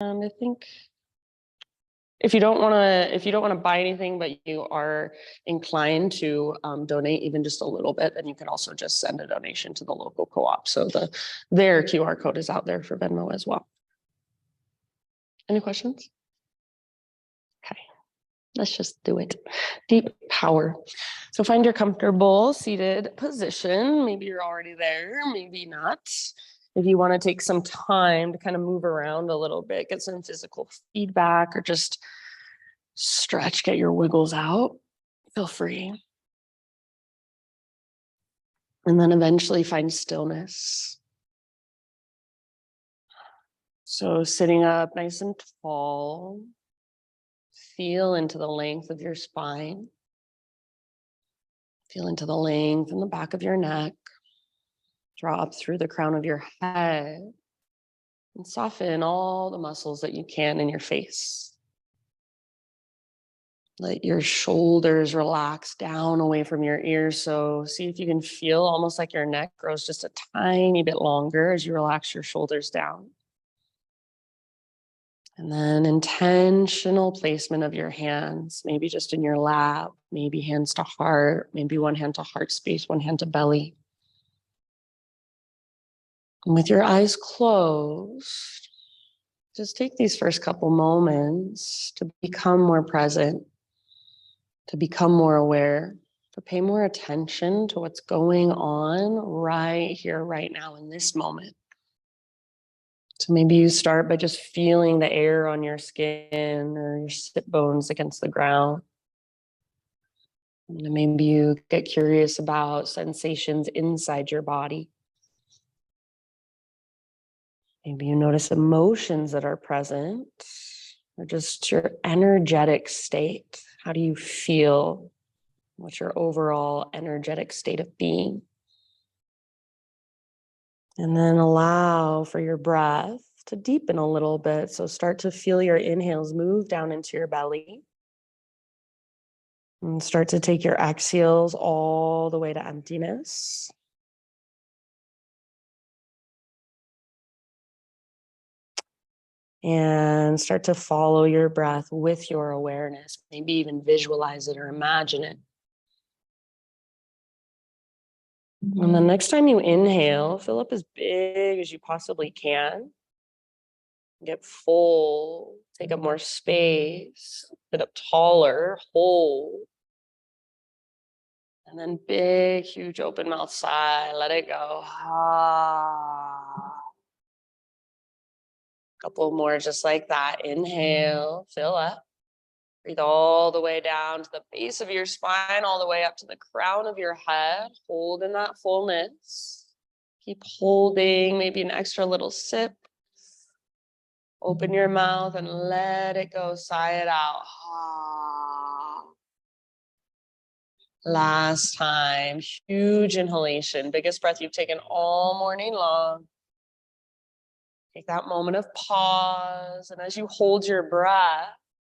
And I think if you don't want to buy anything, but you are inclined to donate even just a little bit, then you can also just send a donation to the local co-op. So their QR code is out there for Venmo as well. Any questions? Okay, let's just do it. Deep power. So find your comfortable seated position. Maybe you're already there, maybe not. If you want to take some time to kind of move around a little bit, get some physical feedback, or just stretch, get your wiggles out, feel free. And then eventually find stillness. So sitting up nice and tall, feel into the length of your spine. Feel into the length in the back of your neck. Draw up through the crown of your head and soften all the muscles that you can in your face. Let your shoulders relax down away from your ears. So see if you can feel almost like your neck grows just a tiny bit longer as you relax your shoulders down. And then intentional placement of your hands, maybe just in your lap, maybe hands to heart, maybe one hand to heart space, one hand to belly. And with your eyes closed, just take these first couple moments to become more present, to become more aware, to pay more attention to what's going on right here, right now, in this moment. So maybe you start by just feeling the air on your skin or your sit bones against the ground. And then maybe you get curious about sensations inside your body. Maybe you notice emotions that are present, or just your energetic state. How do you feel? What's your overall energetic state of being? And then allow for your breath to deepen a little bit. So start to feel your inhales move down into your belly. And start to take your exhales all the way to emptiness. And start to follow your breath with your awareness. Maybe even visualize it or imagine it. And the next time you inhale, fill up as big as you possibly can. Get full, take up more space, sit up taller, hold. And then big, huge open mouth sigh, let it go. Couple more just like that. Inhale, fill up. Breathe all the way down to the base of your spine, all the way up to the crown of your head. Hold in that fullness. Keep holding, maybe an extra little sip. Open your mouth and let it go. Sigh it out. Last time, huge inhalation, biggest breath you've taken all morning long. Take that moment of pause. And as you hold your breath,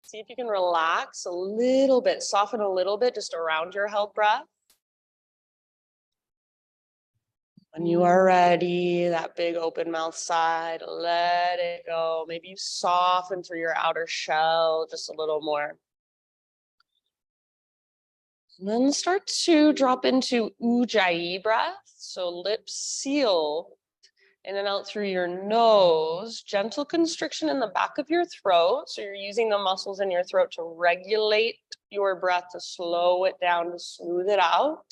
see if you can relax a little bit, soften a little bit just around your held breath. When you are ready, that big open mouth side, let it go. Maybe you soften through your outer shell just a little more. And then start to drop into Ujjayi breath. So lips seal in and out through your nose. Gentle constriction in the back of your throat. So you're using the muscles in your throat to regulate your breath, to slow it down, to smooth it out.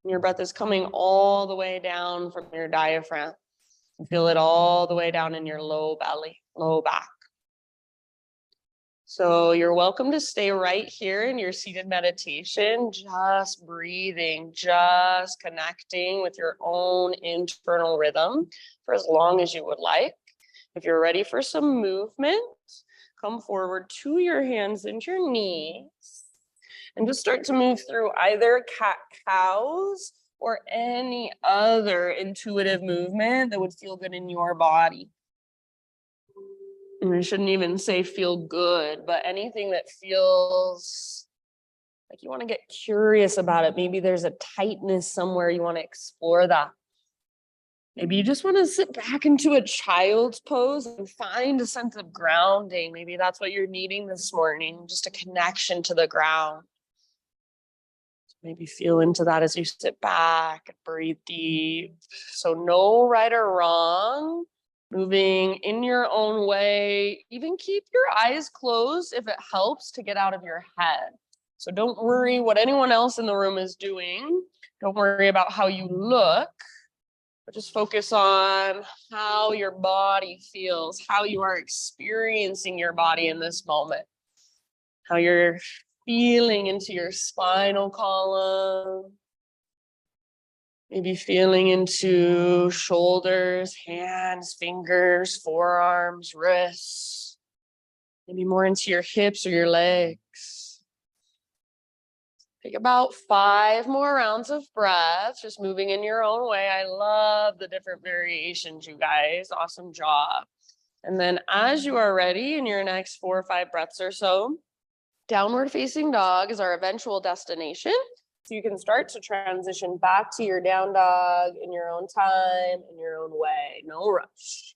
And your breath is coming all the way down from your diaphragm. You feel it all the way down in your low belly, low back. So you're welcome to stay right here in your seated meditation, just breathing, just connecting with your own internal rhythm for as long as you would like. If you're ready for some movement, come forward to your hands and your knees and just start to move through either cat-cows or any other intuitive movement that would feel good in your body. And I shouldn't even say feel good, but anything that feels like you want to get curious about it. Maybe there's a tightness somewhere, you want to explore that. Maybe you just want to sit back into a child's pose and find a sense of grounding. Maybe that's what you're needing this morning, just a connection to the ground. Maybe feel into that as you sit back and breathe deep. So no right or wrong, moving in your own way. Even keep your eyes closed if it helps to get out of your head. So don't worry what anyone else in the room is doing. Don't worry about how you look, but just focus on how your body feels, how you are experiencing your body in this moment, how you're feeling into your spinal column, maybe feeling into shoulders, hands, fingers, forearms, wrists, maybe more into your hips or your legs. Take about 5 more rounds of breath, just moving in your own way. I love the different variations, you guys. Awesome job. And then as you are ready in your next 4 or 5 breaths or so, downward facing dog is our eventual destination. So you can start to transition back to your down dog in your own time, in your own way, no rush.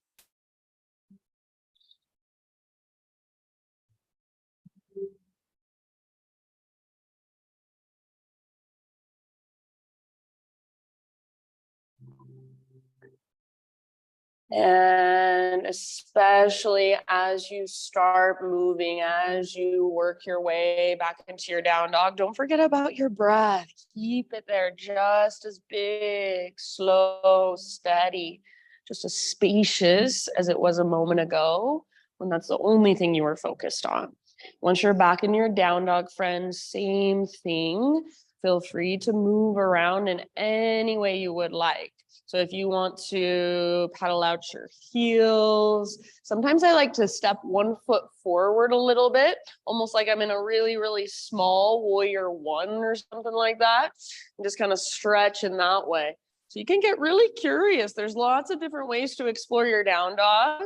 And especially as you start moving, as you work your way back into your down dog, don't forget about your breath. Keep it there just as big, slow, steady, just as spacious as it was a moment ago when that's the only thing you were focused on. Once you're back in your down dog, friends, same thing. Feel free to move around in any way you would like. So if you want to paddle out your heels, sometimes I like to step 1 foot forward a little bit, almost like I'm in a really, really small warrior 1 or something like that, and just kind of stretch in that way. So you can get really curious. There's lots of different ways to explore your down dog.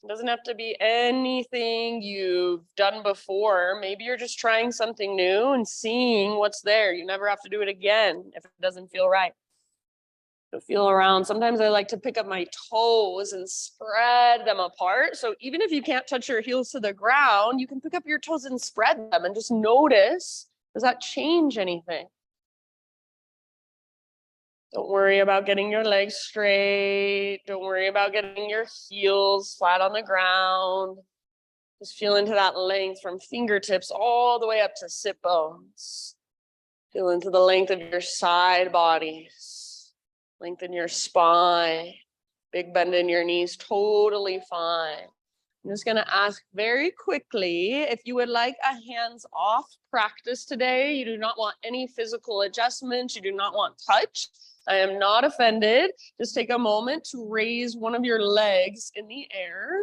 It doesn't have to be anything you've done before. Maybe you're just trying something new and seeing what's there. You never have to do it again if it doesn't feel right. So feel around. Sometimes I like to pick up my toes and spread them apart. So even if you can't touch your heels to the ground, you can pick up your toes and spread them and just notice, does that change anything? Don't worry about getting your legs straight. Don't worry about getting your heels flat on the ground. Just feel into that length from fingertips all the way up to sit bones. Feel into the length of your side bodies. Lengthen your spine. Big bend in your knees, totally fine. I'm just going to ask very quickly if you would like a hands-off practice today. You do not want any physical adjustments. You do not want touch. I am not offended. Just take a moment to raise one of your legs in the air.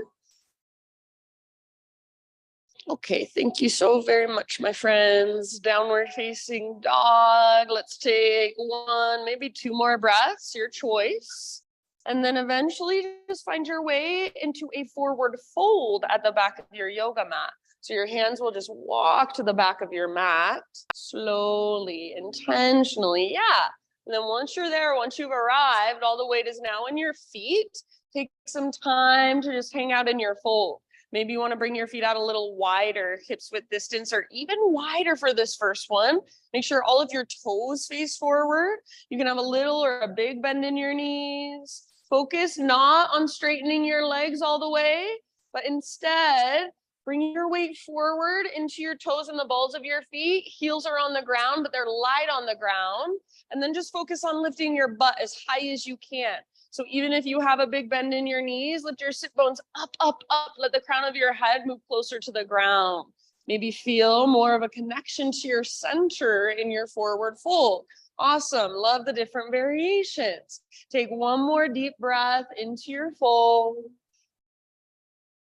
Okay, thank you so very much, my friends. Downward facing dog. Let's take 1, maybe 2 more breaths, your choice. And then eventually just find your way into a forward fold at the back of your yoga mat. So your hands will just walk to the back of your mat slowly, intentionally. Yeah. And then once you're there, once you've arrived, all the weight is now in your feet. Take some time to just hang out in your fold. Maybe you want to bring your feet out a little wider, hips width distance, or even wider for this first one. Make sure all of your toes face forward. You can have a little or a big bend in your knees. Focus not on straightening your legs all the way, but instead bring your weight forward into your toes and the balls of your feet. Heels are on the ground, but they're light on the ground. And then just focus on lifting your butt as high as you can. So even if you have a big bend in your knees, lift your sit bones up, up, up. Let the crown of your head move closer to the ground. Maybe feel more of a connection to your center in your forward fold. Awesome. Love the different variations. Take 1 more deep breath into your fold.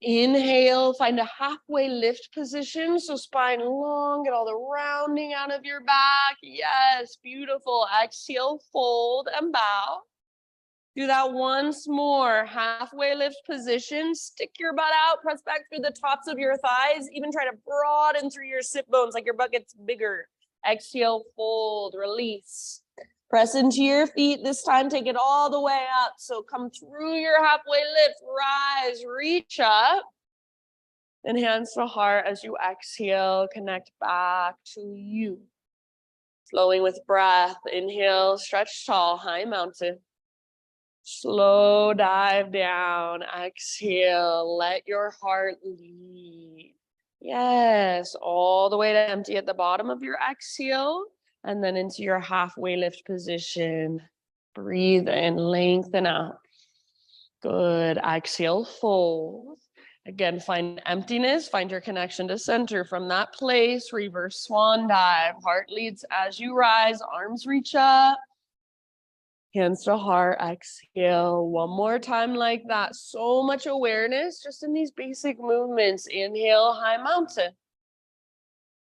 Inhale, find a halfway lift position. So spine long, get all the rounding out of your back. Yes, beautiful. Exhale, fold and bow. Do that once more. Halfway lift position. Stick your butt out. Press back through the tops of your thighs. Even try to broaden through your sit bones like your butt gets bigger. Exhale, fold, release. Press into your feet. This time, take it all the way up. So come through your halfway lift, rise, reach up. And hands to heart as you exhale, connect back to you. Flowing with breath. Inhale, stretch tall, high mountain. Slow dive down. Exhale, let your heart lead. Yes, all the way to empty at the bottom of your exhale. And then into your halfway lift position. Breathe in, lengthen out. Good. Exhale, fold. Again, find emptiness, find your connection to center. From that place, reverse swan dive. Heart leads as you rise, arms reach up. Hands to heart, exhale. One more time like that. So much awareness just in these basic movements. Inhale, high mountain.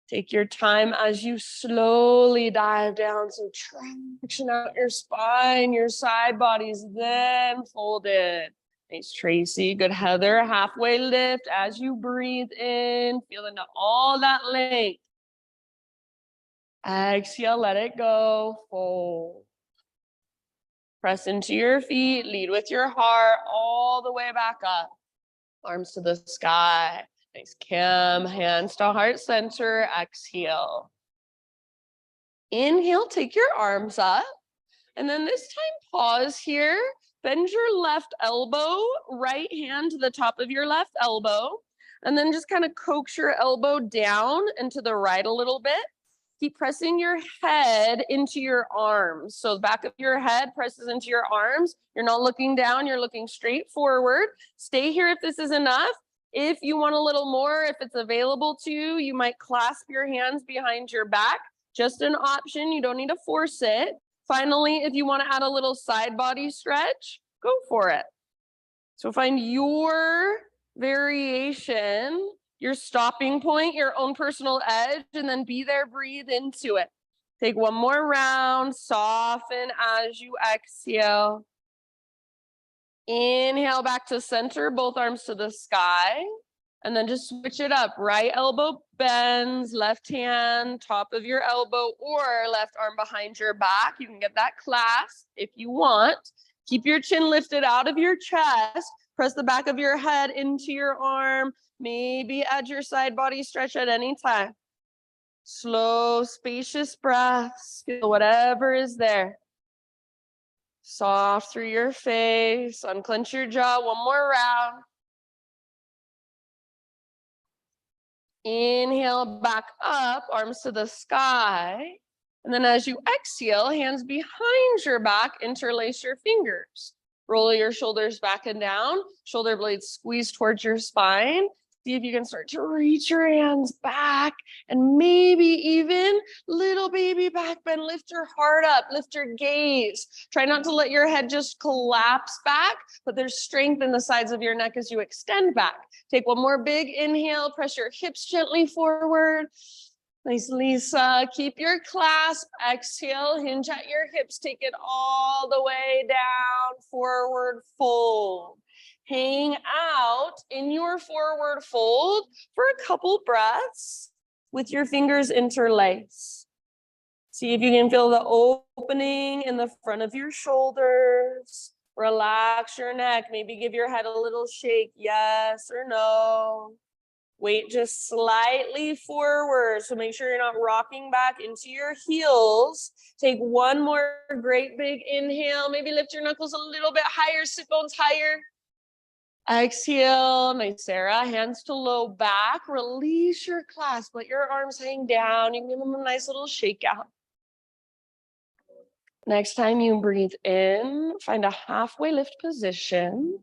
Take your time as you slowly dive down. So traction out your spine, your side bodies, then fold it. Nice, Tracy. Good, Heather. Halfway lift as you breathe in. Feel into all that length. Exhale, let it go. Fold. Press into your feet. Lead with your heart all the way back up. Arms to the sky. Nice, Kim. Hands to heart center. Exhale. Inhale, take your arms up. And then this time, pause here. Bend your left elbow, right hand to the top of your left elbow. And then just kind of coax your elbow down and to the right a little bit. Keep pressing your head into your arms. So the back of your head presses into your arms. You're not looking down, you're looking straight forward. Stay here if this is enough. If you want a little more, if it's available to you, you might clasp your hands behind your back. Just an option, you don't need to force it. Finally, if you want to add a little side body stretch, go for it. So find your variation, your stopping point, your own personal edge, and then be there, breathe into it. Take one more round, soften as you exhale. Inhale back to center, both arms to the sky. And then just switch it up. Right elbow bends, left hand, top of your elbow, or left arm behind your back. You can get that clasp if you want. Keep your chin lifted out of your chest. Press the back of your head into your arm. Maybe add your side body stretch at any time. Slow, spacious breaths. Feel whatever is there. Soft through your face. Unclench your jaw. One more round. Inhale back up, arms to the sky. And then as you exhale, hands behind your back, interlace your fingers. Roll your shoulders back and down, shoulder blades squeeze towards your spine. See if you can start to reach your hands back and maybe even little baby back bend. Lift your heart up, lift your gaze. Try not to let your head just collapse back, but there's strength in the sides of your neck as you extend back. Take one more big inhale, press your hips gently forward. Nice, Lisa. Keep your clasp. Exhale, hinge at your hips. Take it all the way down, forward fold. Hang out in your forward fold for a couple breaths with your fingers interlace. See if you can feel the opening in the front of your shoulders. Relax your neck. Maybe give your head a little shake, yes or no. Weight just slightly forward, so make sure you're not rocking back into your heels. Take one more great big inhale. Maybe lift your knuckles a little bit higher, sit bones higher. Exhale, nice, Sarah. Hands to low back. Release your clasp. Let your arms hang down. You can give them a nice little shake out. Next time you breathe in, find a halfway lift position.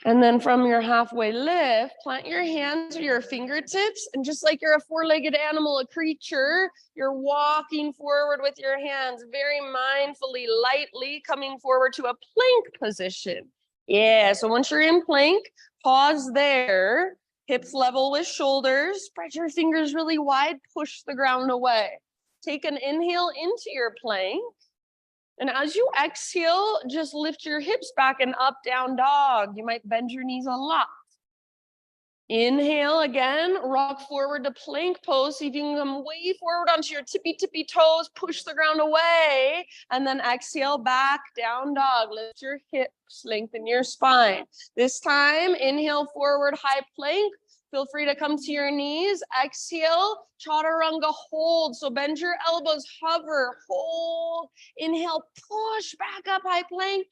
And then from your halfway lift, plant your hands or your fingertips. And just like you're a four-legged animal, a creature, you're walking forward with your hands very mindfully, lightly coming forward to a plank position. Yeah, so once you're in plank, pause there, hips level with shoulders, spread your fingers really wide, push the ground away. Take an inhale into your plank. And as you exhale, just lift your hips back and up, down dog. You might bend your knees a lot. Inhale again, rock forward to plank pose. See if you can come way forward onto your tippy toes, push the ground away, and then exhale back, down dog. Lift your hips, lengthen your spine. This time, inhale forward, high plank. Feel free to come to your knees. Exhale, chaturanga, hold. So bend your elbows, hover, hold. Inhale, push back up, high plank.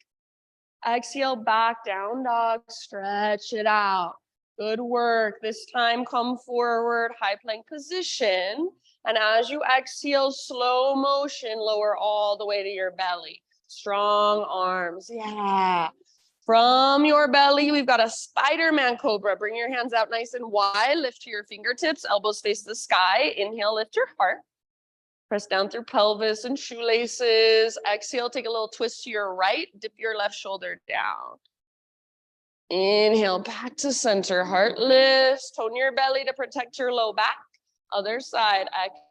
Exhale, back, down dog, stretch it out. Good work. This time, come forward, high plank position. And as you exhale, slow motion, lower all the way to your belly. Strong arms. Yeah. From your belly, we've got a Spider-Man cobra. Bring your hands out nice and wide. Lift to your fingertips. Elbows face the sky. Inhale, lift your heart. Press down through pelvis and shoelaces. Exhale, take a little twist to your right. Dip your left shoulder down. Inhale, back to center. Heart lifts. Tone your belly to protect your low back. Other side.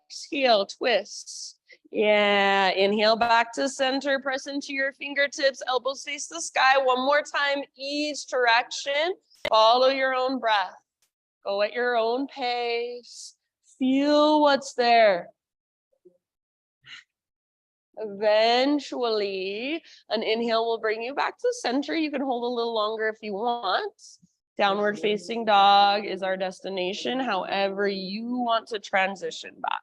Exhale, twist. Yeah, inhale back to center. Press into your fingertips. Elbows face the sky. One more time, each direction. Follow your own breath. Go at your own pace. Feel what's there. Eventually, an inhale will bring you back to center. You can hold a little longer if you want. Downward facing dog is our destination, however you want to transition back.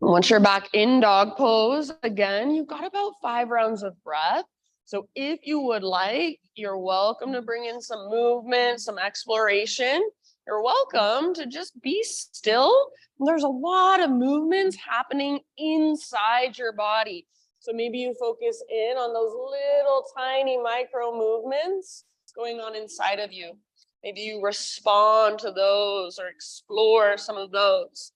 Once you're back in dog pose, again, you've got about 5 rounds of breath. So if you would like, you're welcome to bring in some movement, some exploration. You're welcome to just be still. There's a lot of movements happening inside your body. So maybe you focus in on those little tiny micro movements going on inside of you. Maybe you respond to those or explore some of those.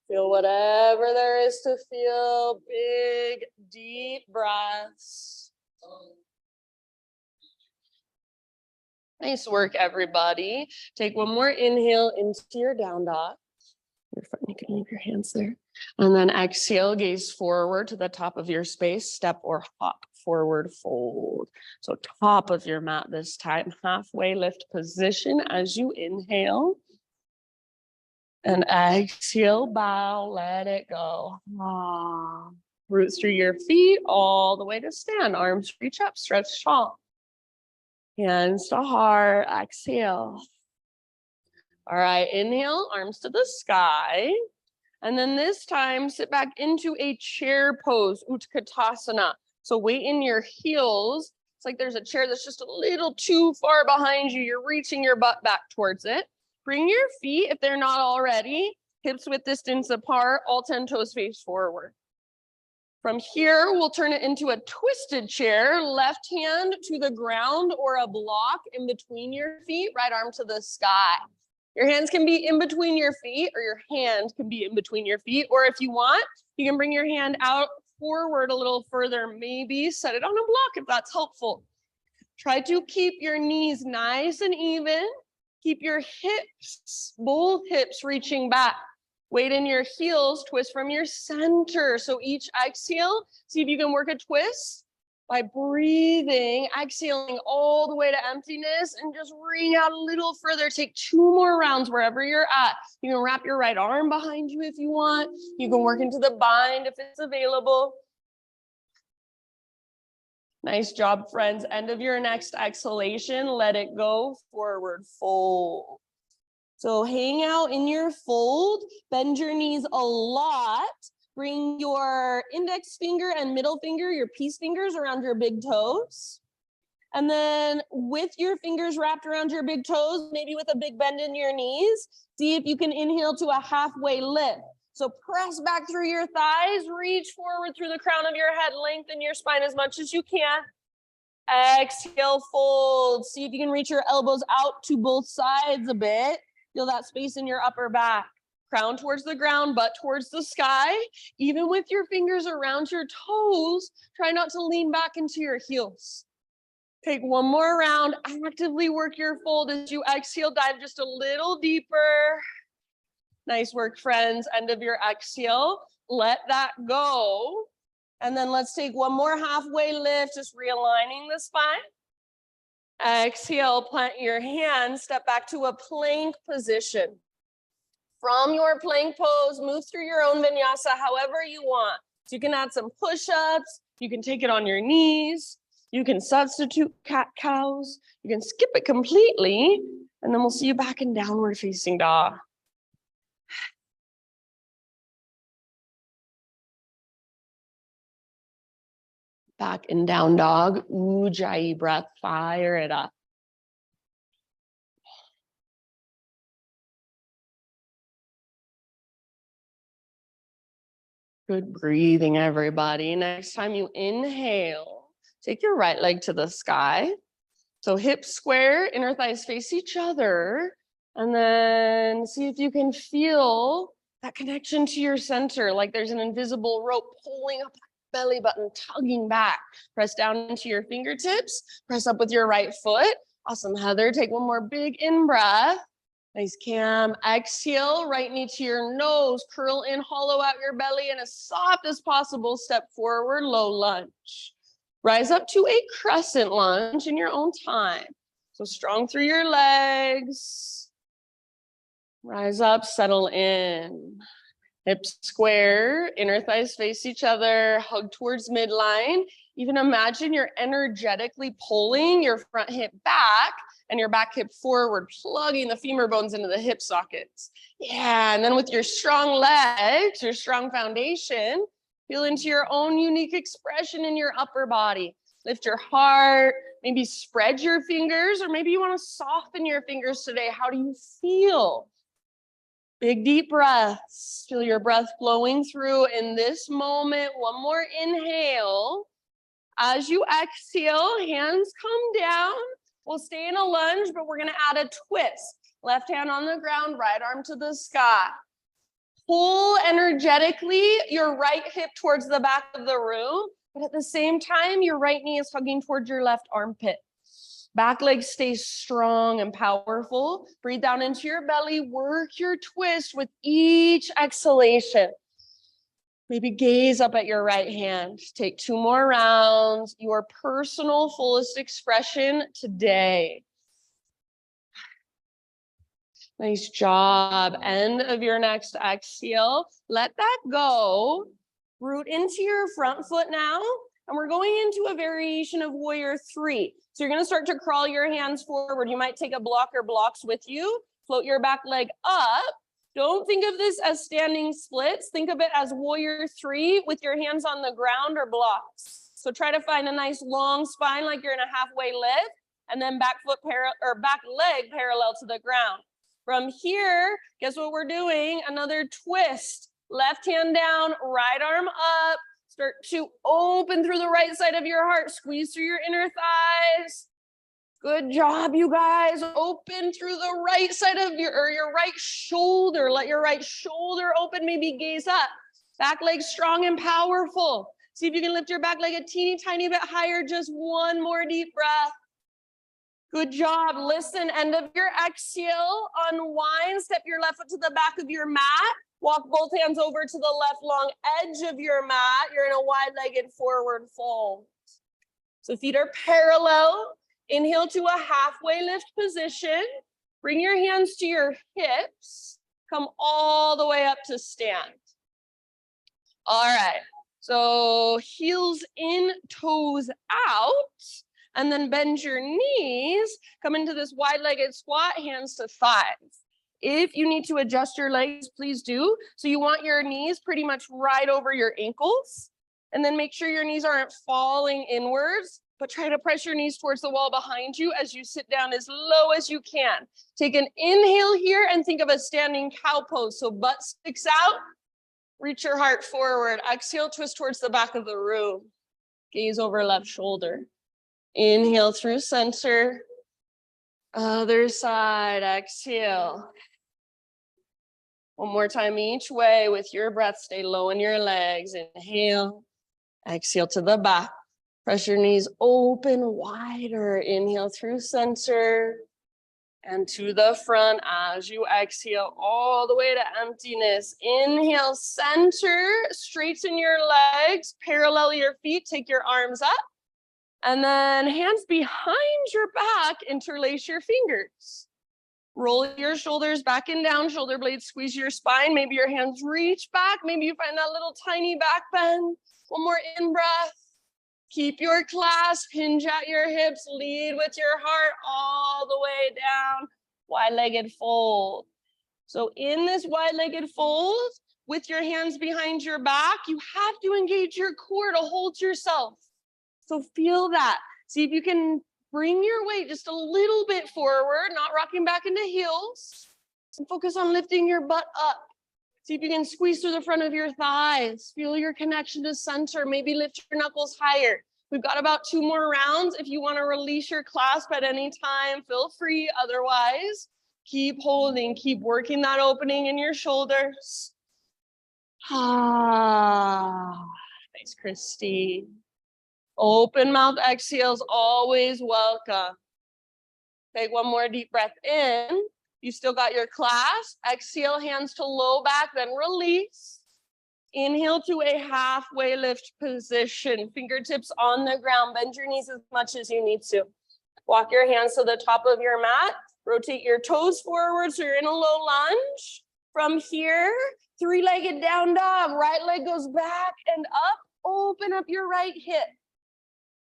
Feel whatever there is to feel. Big, deep breaths. Nice work, everybody. Take one more inhale into your down dog. You can leave your hands there. And then exhale, gaze forward to the top of your space. Step or hop, forward fold. So top of your mat this time. Halfway lift position as you inhale. And exhale, bow, let it go. Roots through your feet all the way to stand. Arms reach up, stretch tall. Hands to heart, exhale. All right, inhale, arms to the sky. And then this time, sit back into a chair pose, Utkatasana. So weight in your heels. It's like there's a chair that's just a little too far behind you. You're reaching your butt back towards it. Bring your feet, if they're not already, hips width distance apart, all 10 toes face forward. From here, we'll turn it into a twisted chair, left hand to the ground or a block in between your feet, right arm to the sky. Your hands can be in between your feet, or your hand can be in between your feet. Or if you want, you can bring your hand out forward a little further, maybe set it on a block if that's helpful. Try to keep your knees nice and even. Keep your hips, both hips reaching back. Weight in your heels, twist from your center. So each exhale, see if you can work a twist by breathing, exhaling all the way to emptiness and just wring out a little further. Take 2 more rounds wherever you're at. You can wrap your right arm behind you if you want. You can work into the bind if it's available. Nice job, friends. End of your next exhalation. Let it go. Forward fold. So hang out in your fold. Bend your knees a lot. Bring your index finger and middle finger, your peace fingers, around your big toes. And then with your fingers wrapped around your big toes, maybe with a big bend in your knees, see if you can inhale to a halfway lift. So press back through your thighs, reach forward through the crown of your head, lengthen your spine as much as you can. Exhale, fold. See if you can reach your elbows out to both sides a bit. Feel that space in your upper back. Crown towards the ground, butt towards the sky. Even with your fingers around your toes, try not to lean back into your heels. Take one more round. Actively work your fold as you exhale. Dive just a little deeper. Nice work, friends. End of your exhale. Let that go. And then let's take one more halfway lift, just realigning the spine. Exhale, plant your hands, step back to a plank position. From your plank pose, move through your own vinyasa however you want. So you can add some push-ups, you can take it on your knees, you can substitute cat-cows, you can skip it completely, and then we'll see you back in downward facing dog. Back in down dog, Ujjayi breath, fire it up. Good breathing, everybody. Next time you inhale, take your right leg to the sky. So hips square, inner thighs face each other. And then see if you can feel that connection to your center, like there's an invisible rope pulling up belly button, tugging back. Press down into your fingertips, press up with your right foot. Awesome, Heather. Take one more big in-breath. Nice, Cam. Exhale, right knee to your nose. Curl in, hollow out your belly, and as soft as possible, step forward, low lunge. Rise up to a crescent lunge in your own time. So strong through your legs. Rise up, settle in. Hips square, inner thighs face each other, hug towards midline. Even imagine you're energetically pulling your front hip back and your back hip forward, plugging the femur bones into the hip sockets. Yeah, and then with your strong legs, your strong foundation, feel into your own unique expression in your upper body. Lift your heart, maybe spread your fingers, or maybe you want to soften your fingers today. How do you feel? Big deep breaths. Feel your breath flowing through in this moment. One more inhale. As you exhale, hands come down. We'll stay in a lunge, but we're going to add a twist. Left hand on the ground, right arm to the sky. Pull energetically your right hip towards the back of the room, but at the same time, your right knee is hugging towards your left armpit. Back leg stays strong and powerful. Breathe down into your belly. Work your twist with each exhalation. Maybe gaze up at your right hand. Take 2 more rounds. Your personal fullest expression today. Nice job. End of your next exhale. Let that go. Root into your front foot now. And we're going into a variation of warrior 3. So you're going to start to crawl your hands forward. You might take a block or blocks with you. Float your back leg up. Don't think of this as standing splits. Think of it as warrior 3 with your hands on the ground or blocks. So try to find a nice long spine like you're in a halfway lift, and then back leg parallel to the ground. From here, guess what we're doing? Another twist. Left hand down, right arm up. Start to open through the right side of your heart. Squeeze through your inner thighs. Good job, you guys. Open through the right side of your right shoulder. Let your right shoulder open, maybe gaze up. Back leg strong and powerful. See if you can lift your back leg a teeny tiny bit higher. Just one more deep breath. Good job. Listen, end of your exhale. Unwind, step your left foot to the back of your mat. Walk both hands over to the left long edge of your mat. You're in a wide-legged forward fold. So feet are parallel. Inhale to a halfway lift position. Bring your hands to your hips. Come all the way up to stand. All right. So heels in, toes out. And then bend your knees. Come into this wide-legged squat, hands to thighs. If you need to adjust your legs, please do. So you want your knees pretty much right over your ankles. And then make sure your knees aren't falling inwards, but try to press your knees towards the wall behind you as you sit down as low as you can. Take an inhale here and think of a standing cow pose. So butt sticks out, reach your heart forward. Exhale, twist towards the back of the room. Gaze over left shoulder. Inhale through center. Other side, exhale. One more time each way with your breath. Stay low in your legs. Inhale. Exhale to the back. Press your knees open wider. Inhale through center. And to the front as you exhale all the way to emptiness. Inhale, center, straighten your legs, parallel your feet, take your arms up. And then hands behind your back, interlace your fingers. Roll your shoulders back and down, shoulder blades squeeze your spine. Maybe your hands reach back. Maybe you find that little tiny back bend. One more in-breath. Keep your clasp, hinge at your hips, lead with your heart all the way down. Wide-legged fold. So in this wide-legged fold, with your hands behind your back, you have to engage your core to hold yourself. So feel that. See if you can bring your weight just a little bit forward, not rocking back into heels. And focus on lifting your butt up. See if you can squeeze through the front of your thighs. Feel your connection to center. Maybe lift your knuckles higher. We've got about 2 more rounds. If you want to release your clasp at any time, feel free. Otherwise, keep holding. Keep working that opening in your shoulders. Ah, thanks, Christy. Open mouth exhales, always welcome. Take one more deep breath in. You still got your clasp. Exhale, hands to low back, then release. Inhale to a halfway lift position. Fingertips on the ground. Bend your knees as much as you need to. Walk your hands to the top of your mat. Rotate your toes forward so you're in a low lunge. From here, 3-legged down dog. Right leg goes back and up. Open up your right hip.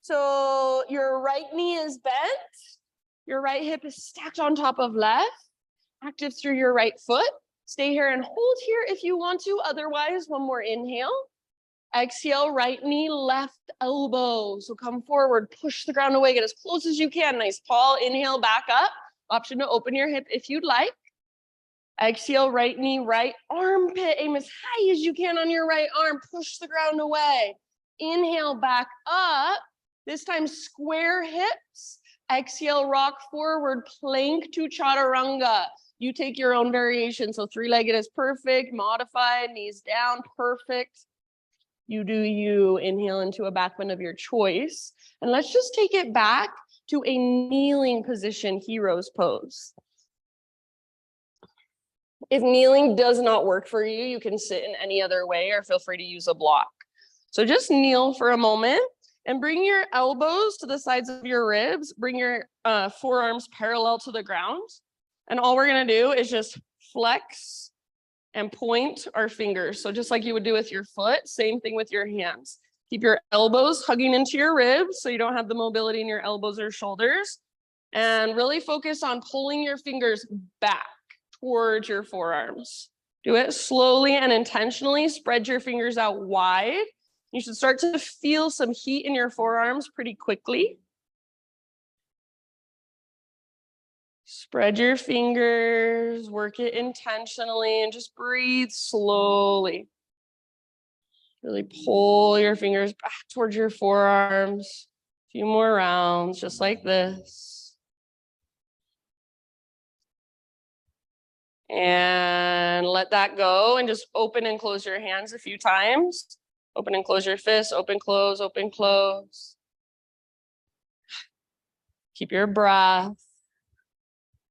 So your right knee is bent. Your right hip is stacked on top of left. Active through your right foot. Stay here and hold here if you want to. Otherwise, one more inhale. Exhale, right knee, left elbow. So come forward, push the ground away, get as close as you can. Nice, Paul. Inhale, back up. Option to open your hip if you'd like. Exhale, right knee, right armpit. Aim as high as you can on your right arm. Push the ground away. Inhale, back up. This time, square hips. Exhale, rock forward, plank to chaturanga. You take your own variation. So 3-legged is perfect, modified, knees down, perfect. You do you. Inhale into a back bend of your choice. And let's just take it back to a kneeling position, hero's pose. If kneeling does not work for you, you can sit in any other way or feel free to use a block. So just kneel for a moment. And bring your elbows to the sides of your ribs. Bring your forearms parallel to the ground. And all we're going to do is just flex and point our fingers. So just like you would do with your foot, same thing with your hands. Keep your elbows hugging into your ribs so you don't have the mobility in your elbows or shoulders. And really focus on pulling your fingers back towards your forearms. Do it slowly and intentionally. Spread your fingers out wide. You should start to feel some heat in your forearms pretty quickly. Spread your fingers, work it intentionally, and just breathe slowly. Really pull your fingers back towards your forearms. A few more rounds, just like this. And let that go and just open and close your hands a few times. Open and close your fists, open, close, open, close. Keep your breath.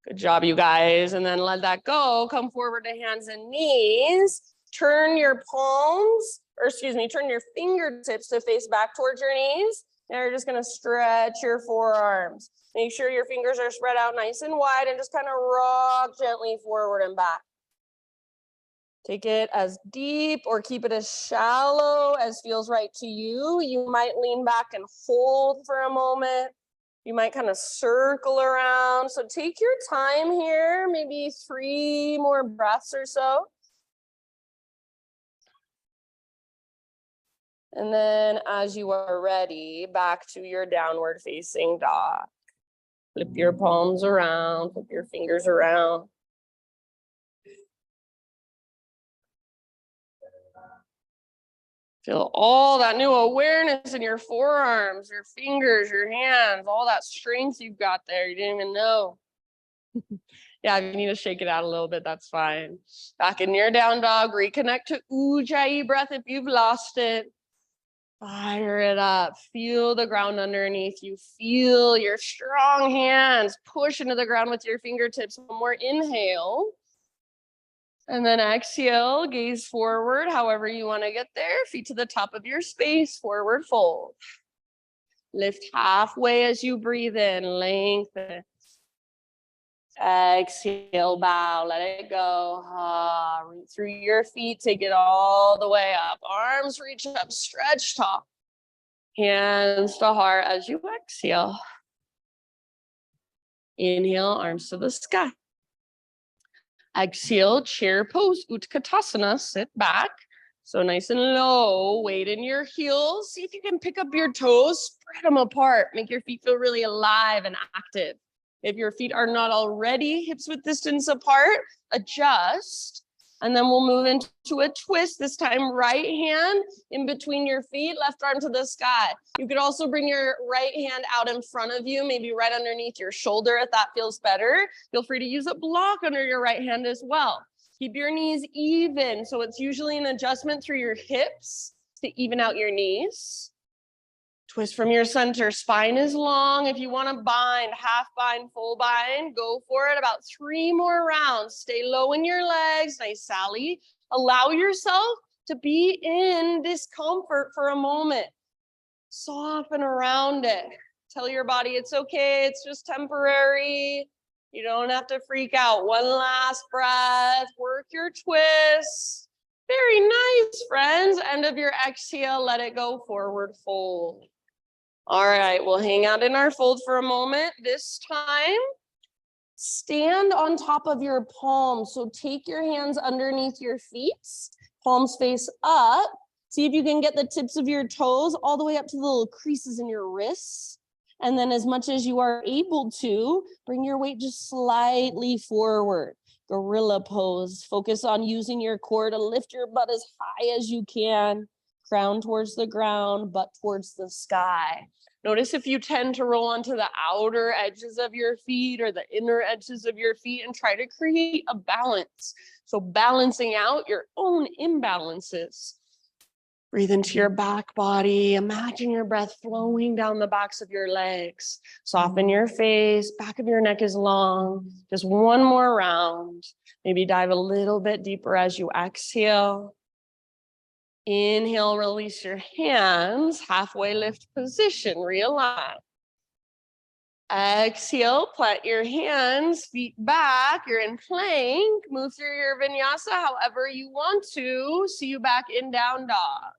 Good job, you guys. And then let that go. Come forward to hands and knees. Turn your turn your fingertips to face back towards your knees. Now you're just gonna stretch your forearms. Make sure your fingers are spread out nice and wide and just kind of rock gently forward and back. Take it as deep or keep it as shallow as feels right to you. You might lean back and hold for a moment. You might kind of circle around. So take your time here, maybe 3 more breaths or so. And then as you are ready, back to your downward facing dog. Flip your palms around, flip your fingers around. Feel all that new awareness in your forearms, your fingers, your hands, all that strength you've got there. You didn't even know. Yeah, if you need to shake it out a little bit, that's fine. Back in your down dog, reconnect to Ujjayi breath if you've lost it. Fire it up. Feel the ground underneath you. Feel your strong hands push into the ground with your fingertips. One more inhale. And then exhale, gaze forward, however you want to get there. Feet to the top of your space, forward fold. Lift halfway as you breathe in, lengthen. Exhale, bow, let it go. Root through your feet, take it all the way up. Arms reach up, stretch tall. Hands to heart as you exhale. Inhale, arms to the sky. Exhale, chair pose, Utkatasana, sit back. So nice and low, weight in your heels. See if you can pick up your toes, spread them apart. Make your feet feel really alive and active. If your feet are not already hips width distance apart, adjust. And then we'll move into a twist. This time, right hand in between your feet, left arm to the sky. You could also bring your right hand out in front of you, maybe right underneath your shoulder if that feels better. Feel free to use a block under your right hand as well. Keep your knees even. So it's usually an adjustment through your hips to even out your knees. Twist from your center. Spine is long. If you want to bind, half bind, full bind, go for it. About 3 more rounds. Stay low in your legs. Nice, Sally. Allow yourself to be in discomfort for a moment. Soften around it. Tell your body it's okay. It's just temporary. You don't have to freak out. One last breath. Work your twists. Very nice, friends. End of your exhale. Let it go. Forward fold. All right, we'll hang out in our fold for a moment. This time, stand on top of your palms. So take your hands underneath your feet, palms face up. See if you can get the tips of your toes all the way up to the little creases in your wrists. And then as much as you are able to, bring your weight just slightly forward. Gorilla pose. Focus on using your core to lift your butt as high as you can. Crown towards the ground, butt towards the sky. Notice if you tend to roll onto the outer edges of your feet or the inner edges of your feet and try to create a balance. So balancing out your own imbalances. Breathe into your back body. Imagine your breath flowing down the backs of your legs. Soften your face. Back of your neck is long. Just one more round. Maybe dive a little bit deeper as you exhale. Inhale, release your hands, halfway lift position, realign. Exhale, plant your hands, feet back, you're in plank, move through your vinyasa however you want to. See you back in down dog.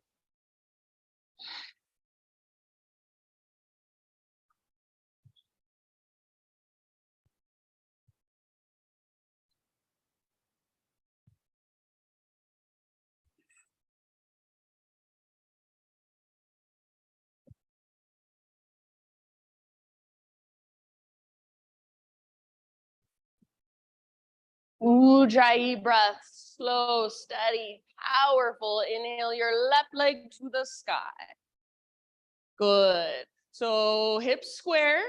Ujjayi breath, slow, steady, powerful. Inhale your left leg to the sky. Good. So hips square,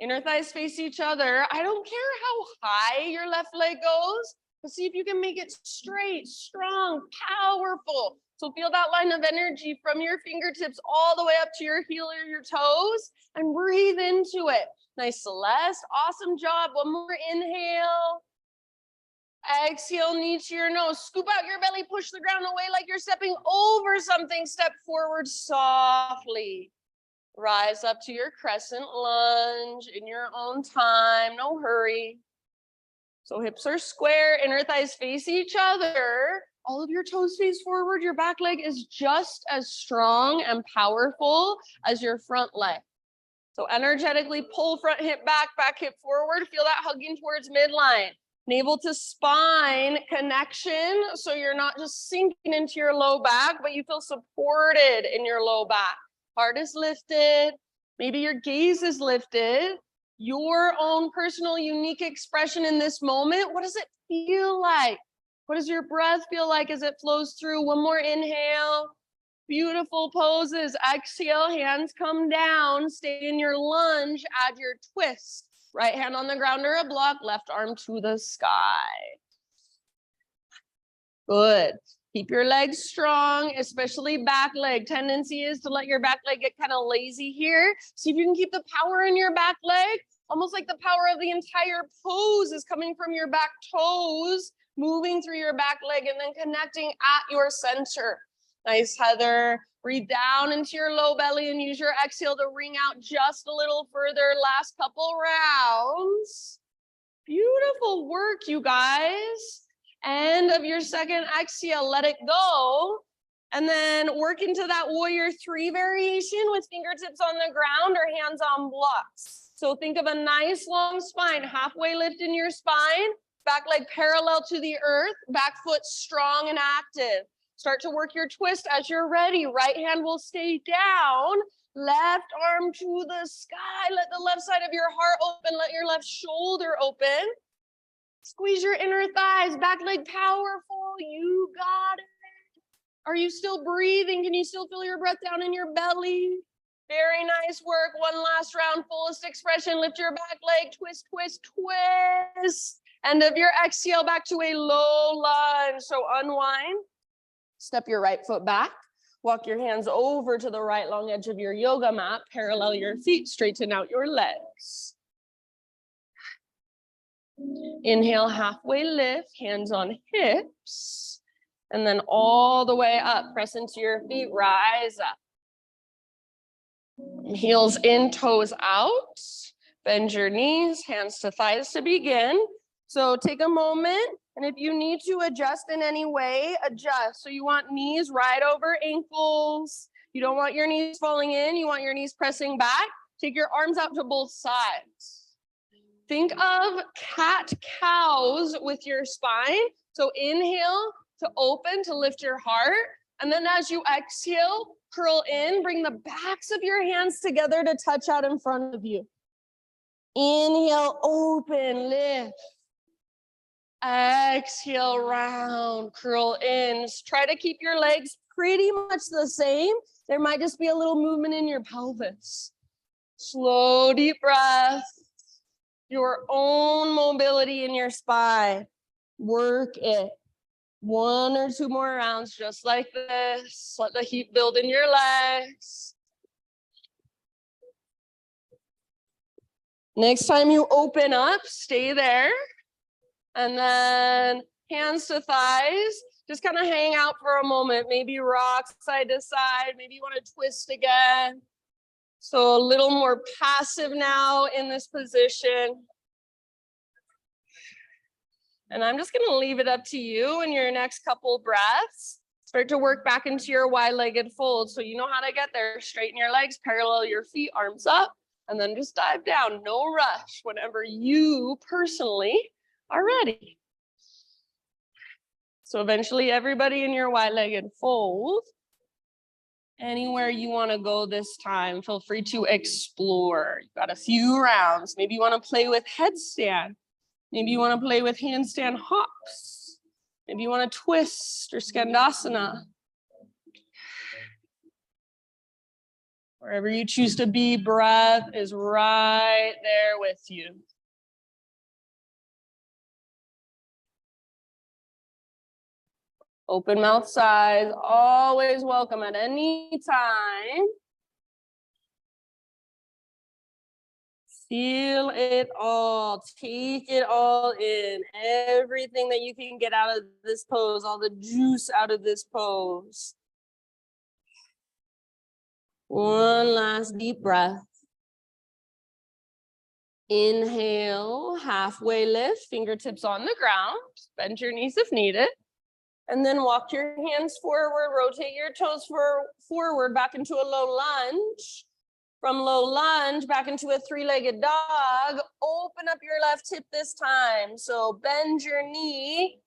inner thighs face each other. I don't care how high your left leg goes, but see if you can make it straight, strong, powerful. So feel that line of energy from your fingertips all the way up to your heel or your toes and breathe into it. Nice, Celeste. Awesome job. One more inhale. Exhale, knee to your nose. Scoop out your belly, push the ground away like you're stepping over something. Step forward softly. Rise up to your crescent lunge in your own time. No hurry. So hips are square, inner thighs face each other. All of your toes face forward. Your back leg is just as strong and powerful as your front leg. So energetically pull front hip back, back hip forward. Feel that hugging towards midline. Navel to spine connection, so you're not just sinking into your low back, but you feel supported in your low back. Heart is lifted. Maybe your gaze is lifted. Your own personal unique expression in this moment. What does it feel like? What does your breath feel like as it flows through? One more inhale. Beautiful poses. Exhale, hands come down. Stay in your lunge. Add your twist. Right hand on the ground or a block, left arm to the sky. Good. Keep your legs strong, especially back leg. Tendency is to let your back leg get kind of lazy here. See if you can keep the power in your back leg, almost like the power of the entire pose is coming from your back toes, moving through your back leg and then connecting at your center. Nice, Heather. Breathe down into your low belly and use your exhale to ring out just a little further. Last couple rounds. Beautiful work, you guys. End of your second exhale, let it go. And then work into that warrior 3 variation with fingertips on the ground or hands on blocks. So think of a nice long spine, halfway lift in your spine, back leg parallel to the earth, back foot strong and active. Start to work your twist as you're ready. Right hand will stay down, left arm to the sky. Let the left side of your heart open, let your left shoulder open. Squeeze your inner thighs, back leg powerful. You got it. Are you still breathing? Can you still feel your breath down in your belly? Very nice work. One last round, fullest expression. Lift your back leg, twist, twist, twist. End of your exhale, back to a low lunge. So unwind, step your right foot back. Walk your hands over to the right long edge of your yoga mat. Parallel your feet, straighten out your legs. Inhale, halfway lift, hands on hips, and then all the way up, press into your feet, rise up. Heels in, toes out, bend your knees, hands to thighs to begin. So take a moment, and if you need to adjust in any way, adjust. So you want knees right over ankles. You don't want your knees falling in, you want your knees pressing back. Take your arms out to both sides. Think of cat-cows with your spine. So inhale to open, to lift your heart. And then as you exhale, curl in, bring the backs of your hands together to touch out in front of you. Inhale, open, lift. Exhale, round, curl in. Try to keep your legs pretty much the same. There might just be a little movement in your pelvis. Slow, deep breath. Your own mobility in your spine. Work it. 1 or 2 more rounds just like this. Let the heat build in your legs. Next time you open up, stay there. And then hands to thighs. Just kind of hang out for a moment. Maybe rock side to side. Maybe you want to twist again. So a little more passive now in this position. And I'm just going to leave it up to you in your next couple breaths. Start to work back into your wide-legged fold. So you know how to get there. Straighten your legs, parallel your feet, arms up, and then just dive down. No rush whenever you personally are ready. So eventually everybody in your wide-legged fold. Anywhere you want to go this time, feel free to explore. You've got a few rounds. Maybe you want to play with headstand. Maybe you want to play with handstand hops. Maybe you want to twist or skandasana. Wherever you choose to be, breath is right there with you. Open mouth size, always welcome at any time. Feel it all, take it all in, everything that you can get out of this pose, all the juice out of this pose. One last deep breath. Inhale, halfway lift, fingertips on the ground, bend your knees if needed. And then walk your hands forward, rotate your toes forward back into a low lunge. From low lunge back into a 3-legged dog. Open up your left hip this time. So bend your knee.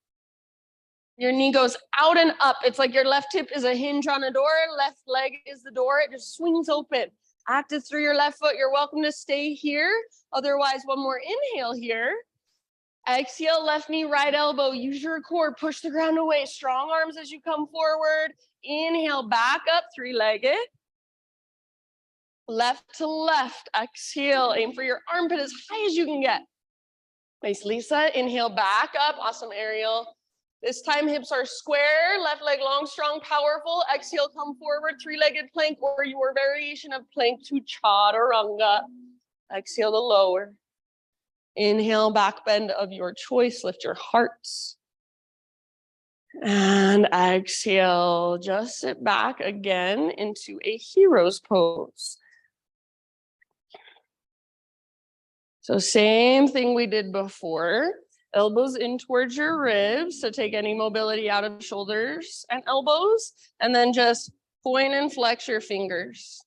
Your knee goes out and up. It's like your left hip is a hinge on a door. Left leg is the door. It just swings open. Active through your left foot. You're welcome to stay here. Otherwise, one more inhale here. Exhale, left knee, right elbow. Use your core. Push the ground away. Strong arms as you come forward. Inhale, back up, 3-legged. Left to left. Exhale. Aim for your armpit as high as you can get. Nice, Lisa. Inhale, back up. Awesome, Ariel. This time hips are square, left leg long, strong, powerful. Exhale, come forward, three-legged plank or your variation of plank to chaturanga. Exhale to lower. Inhale, back bend of your choice. Lift your hearts. And exhale, just sit back again into a hero's pose. So same thing we did before. Elbows in towards your ribs. So take any mobility out of shoulders and elbows. And then just point and flex your fingers.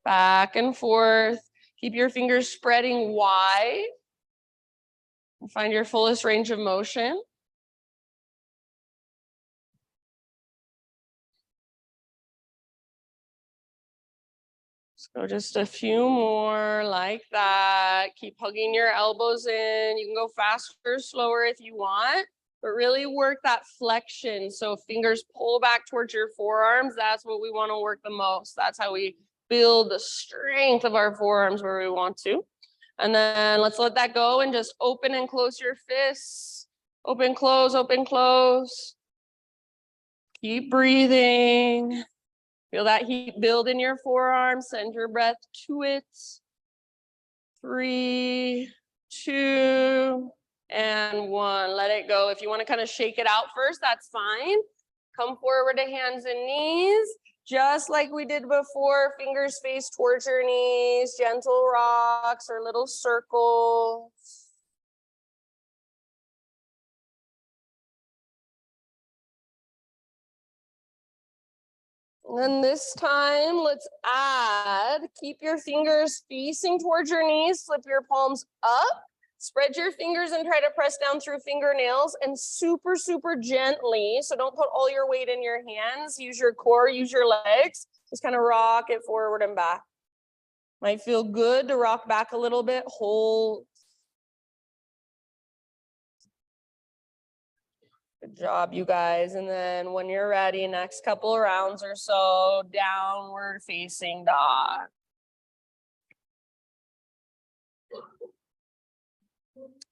Back and forth. Keep your fingers spreading wide. Find your fullest range of motion. So just a few more like that. Keep hugging your elbows in. You can go faster or slower if you want, but really work that flexion. So fingers pull back towards your forearms. That's what we want to work the most. That's how we build the strength of our forearms where we want to. And then let's let that go and just open and close your fists. Open, close, open, close. Keep breathing. Feel that heat build in your forearms. Send your breath to it. 3, 2, and 1. Let it go. If you want to kind of shake it out first, that's fine. Come forward to hands and knees. Just like we did before, fingers face towards your knees, gentle rocks or little circles. And then this time, let's add, keep your fingers facing towards your knees, flip your palms up, spread your fingers and try to press down through fingernails and super, super gently. So don't put all your weight in your hands, use your core, use your legs, just kind of rock it forward and back. Might feel good to rock back a little bit, hold. Good job, you guys. And then when you're ready, next couple of rounds or so, downward facing dog.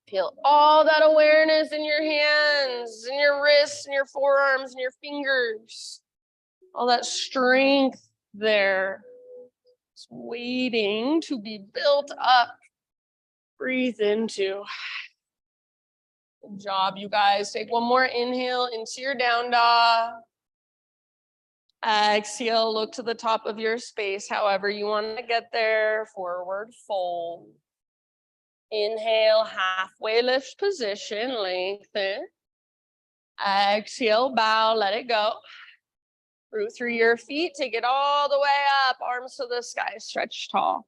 Feel all that awareness in your hands, in your wrists, in your forearms, in your fingers. All that strength there. Just waiting to be built up. Breathe into. Good job, you guys. Take one more inhale into your down dog. Exhale, look to the top of your space, however you want to get there. Forward fold. Inhale, halfway lift position, lengthen. Exhale, bow, let it go. Root through your feet, take it all the way up, arms to the sky, stretch tall.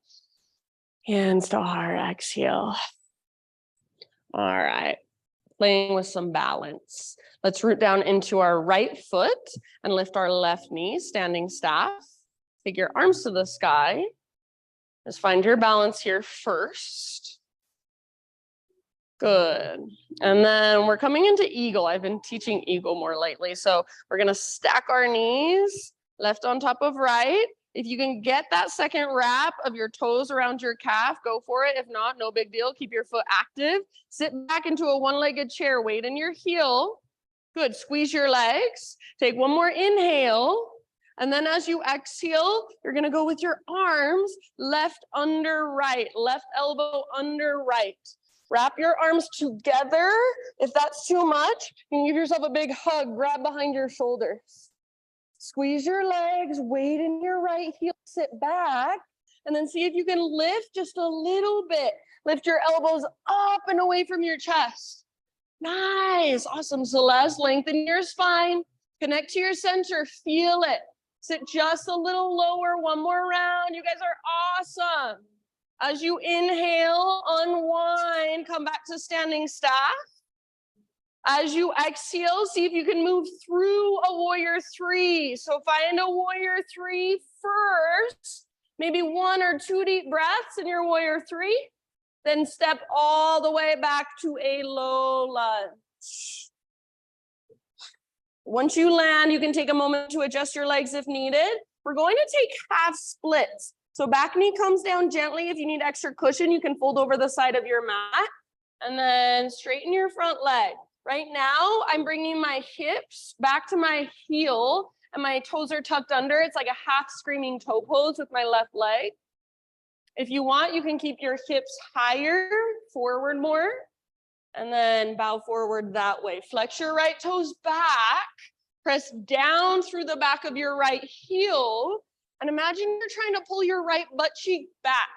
Hands to heart, exhale. All right. Playing with some balance. Let's root down into our right foot and lift our left knee, standing staff. Take your arms to the sky. Just find your balance here first. Good. And then we're coming into eagle. I've been teaching eagle more lately. So we're going to stack our knees, left on top of right. If you can get that second wrap of your toes around your calf, go for it. If not, no big deal. Keep your foot active. Sit back into a one-legged chair. Weight in your heel. Good. Squeeze your legs. Take one more inhale. And then as you exhale, you're going to go with your arms left under right. Left elbow under right. Wrap your arms together. If that's too much, you can give yourself a big hug. Grab behind your shoulders. Squeeze your legs, weight in your right heel, sit back, and then see if you can lift just a little bit. Lift your elbows up and away from your chest. Nice, awesome. Celeste, lengthen your spine, connect to your center, feel it. Sit just a little lower, one more round. You guys are awesome. As you inhale, unwind, come back to standing staff. As you exhale, see if you can move through a warrior 3. So find a warrior 3 first, maybe 1 or 2 deep breaths in your warrior 3. Then step all the way back to a low lunge. Once you land, you can take a moment to adjust your legs if needed. We're going to take half splits. So back knee comes down gently. If you need extra cushion, you can fold over the side of your mat. And then straighten your front leg. Right now, I'm bringing my hips back to my heel and my toes are tucked under. It's like a half screaming toe pose with my left leg. If you want, you can keep your hips higher, forward more, and then bow forward that way. Flex your right toes back, press down through the back of your right heel, and imagine you're trying to pull your right butt cheek back.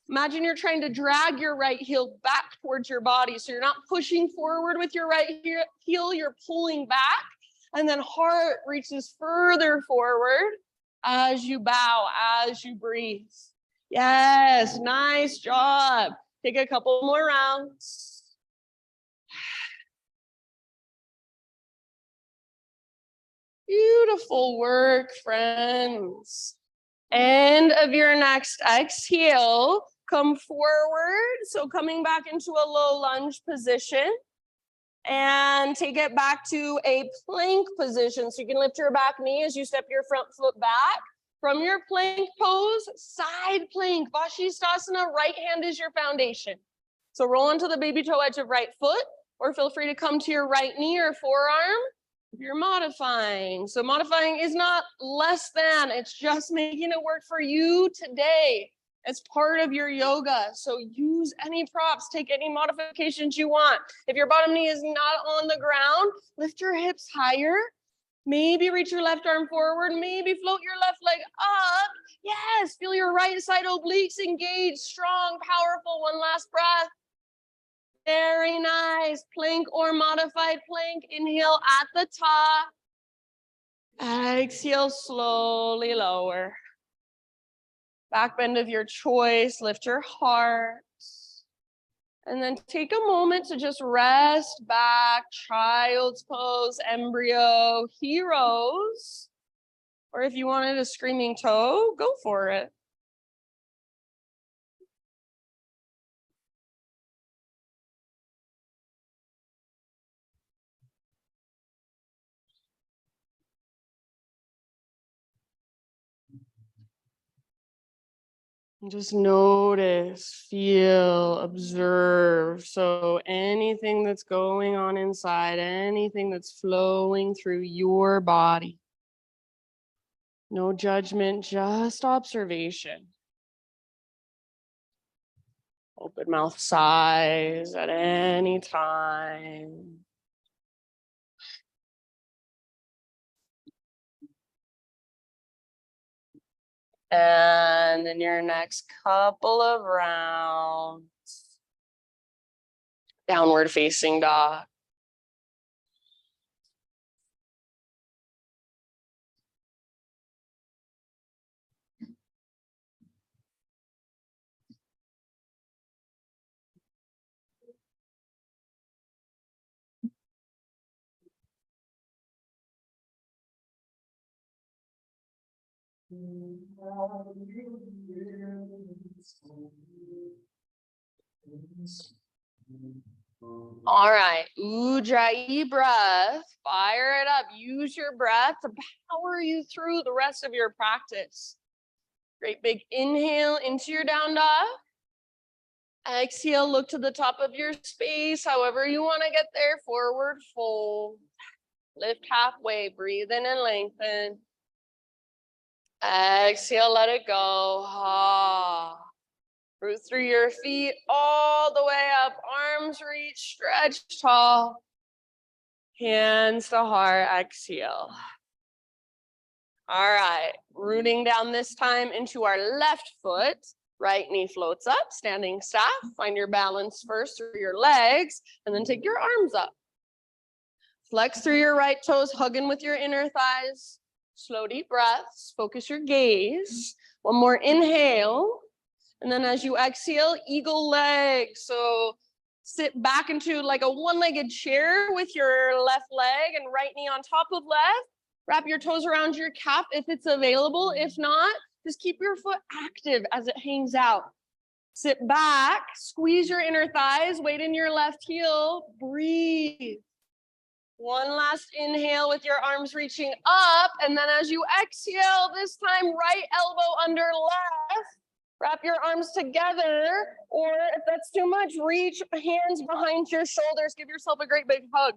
Imagine you're trying to drag your right heel back towards your body. So you're not pushing forward with your right heel, you're pulling back. And then heart reaches further forward as you bow, as you breathe. Yes, nice job. Take a couple more rounds. Beautiful work, friends. End of your next exhale, come forward. So coming back into a low lunge position and take it back to a plank position. So you can lift your back knee as you step your front foot back. From your plank pose, side plank, Vashisthasana, right hand is your foundation. So roll onto the baby toe edge of right foot, or feel free to come to your right knee or forearm. You're modifying. So modifying is not less than, it's just making it work for you today. It's part of your yoga. So use any props, take any modifications you want. If your bottom knee is not on the ground, lift your hips higher. Maybe reach your left arm forward. Maybe float your left leg up. Yes, feel your right side obliques engaged, strong, powerful. One last breath. Very nice. Plank or modified plank. Inhale at the top. Exhale, slowly lower. Back bend of your choice. Lift your heart. And then take a moment to just rest back. Child's pose, embryo, heroes. Or if you wanted a screaming toe, go for it. Just notice, feel, observe. So anything that's going on inside, anything that's flowing through your body. No judgment, just observation. Open mouth sighs at any time. And in your next couple of rounds, downward facing dog. All right, Ujjayi breath, fire it up. Use your breath to power you through the rest of your practice. Great big inhale into your down dog. Exhale, look to the top of your space, however you want to get there. Forward fold. Lift halfway, breathe in and lengthen. Exhale, let it go. Ah. Root through your feet all the way up. Arms reach, stretch tall. Hands to heart, exhale. All right, rooting down this time into our left foot. Right knee floats up, standing staff. Find your balance first through your legs, and then take your arms up. Flex through your right toes, hugging with your inner thighs. Slow, deep breaths. Focus your gaze. One more inhale. And then as you exhale, eagle legs. So sit back into like a one-legged chair with your left leg and right knee on top of left. Wrap your toes around your calf if it's available. If not, just keep your foot active as it hangs out. Sit back, squeeze your inner thighs, weight in your left heel, breathe. One last inhale with your arms reaching up. And then as you exhale, this time right elbow under left. Wrap your arms together, or if that's too much, reach hands behind your shoulders. Give yourself a great big hug.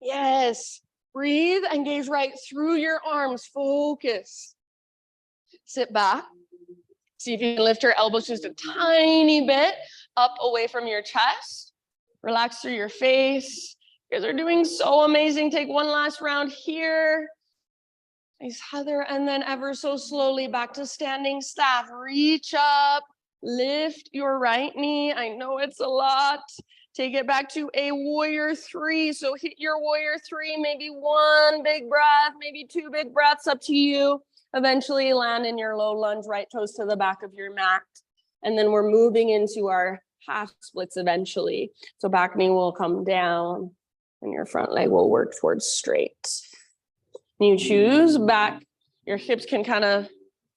Yes. Breathe and gaze right through your arms. Focus. Sit back. See if you can lift your elbows just a tiny bit up away from your chest. Relax through your face. You guys are doing so amazing. Take one last round here. Nice, Heather. And then ever so slowly back to standing staff. Reach up, lift your right knee. I know it's a lot. Take it back to a warrior three. So hit your warrior three, maybe one big breath, maybe two big breaths, up to you. Eventually land in your low lunge, right toes to the back of your mat. And then we're moving into our half splits eventually. So back knee will come down and your front leg will work towards straight. You choose back, your hips can kind of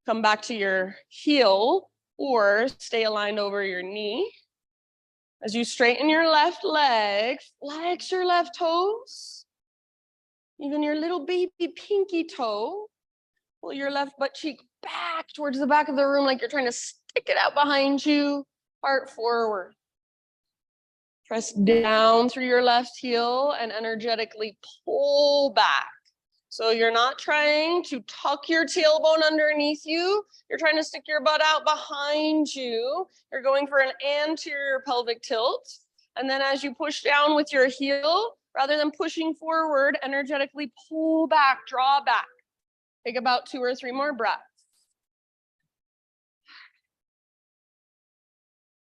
come back to your heel or stay aligned over your knee. As you straighten your left leg, flex your left toes, even your little baby pinky toe. Pull your left butt cheek back towards the back of the room like you're trying to stick it out behind you, heart forward. Press down through your left heel and energetically pull back. So you're not trying to tuck your tailbone underneath you. You're trying to stick your butt out behind you. You're going for an anterior pelvic tilt. And then as you push down with your heel, rather than pushing forward, energetically pull back, draw back. Take about 2 or 3 more breaths.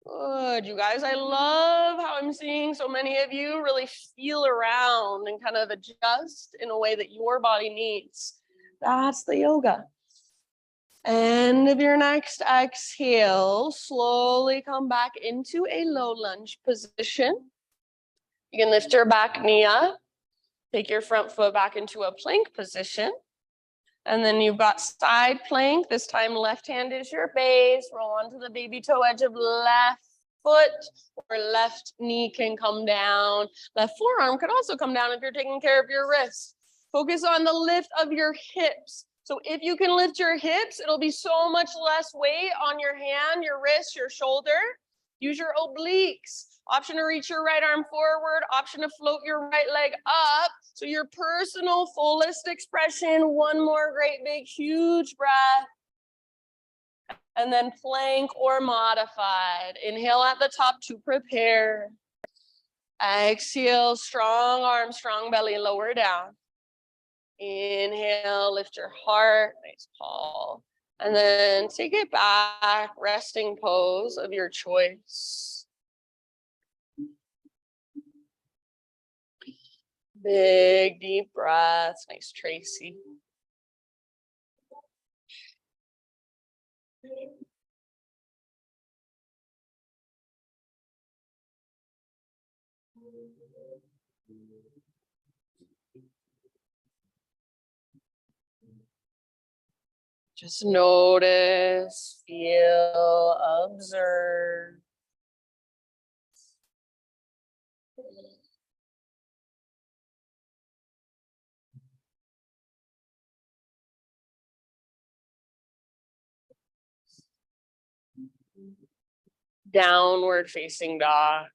Good, you guys. I love how I'm seeing so many of you really feel around and kind of adjust in a way that your body needs. That's the yoga. End of your next exhale, slowly come back into a low lunge position. You can lift your back knee up, take your front foot back into a plank position. And then you've got side plank. This time left hand is your base. Roll onto the baby toe edge of left foot, or left knee can come down. Left forearm could also come down if you're taking care of your wrists. Focus on the lift of your hips. So if you can lift your hips, it'll be so much less weight on your hand, your wrist, your shoulder. Use your obliques. Option to reach your right arm forward, option to float your right leg up. So your personal fullest expression. One more great big huge breath. And then plank or modified. Inhale at the top to prepare. Exhale, strong arms, strong belly, lower down. Inhale, lift your heart, nice tall. And then take it back, resting pose of your choice. Big, deep breaths. Nice, Tracy. Just notice, feel, observe. Downward facing dog.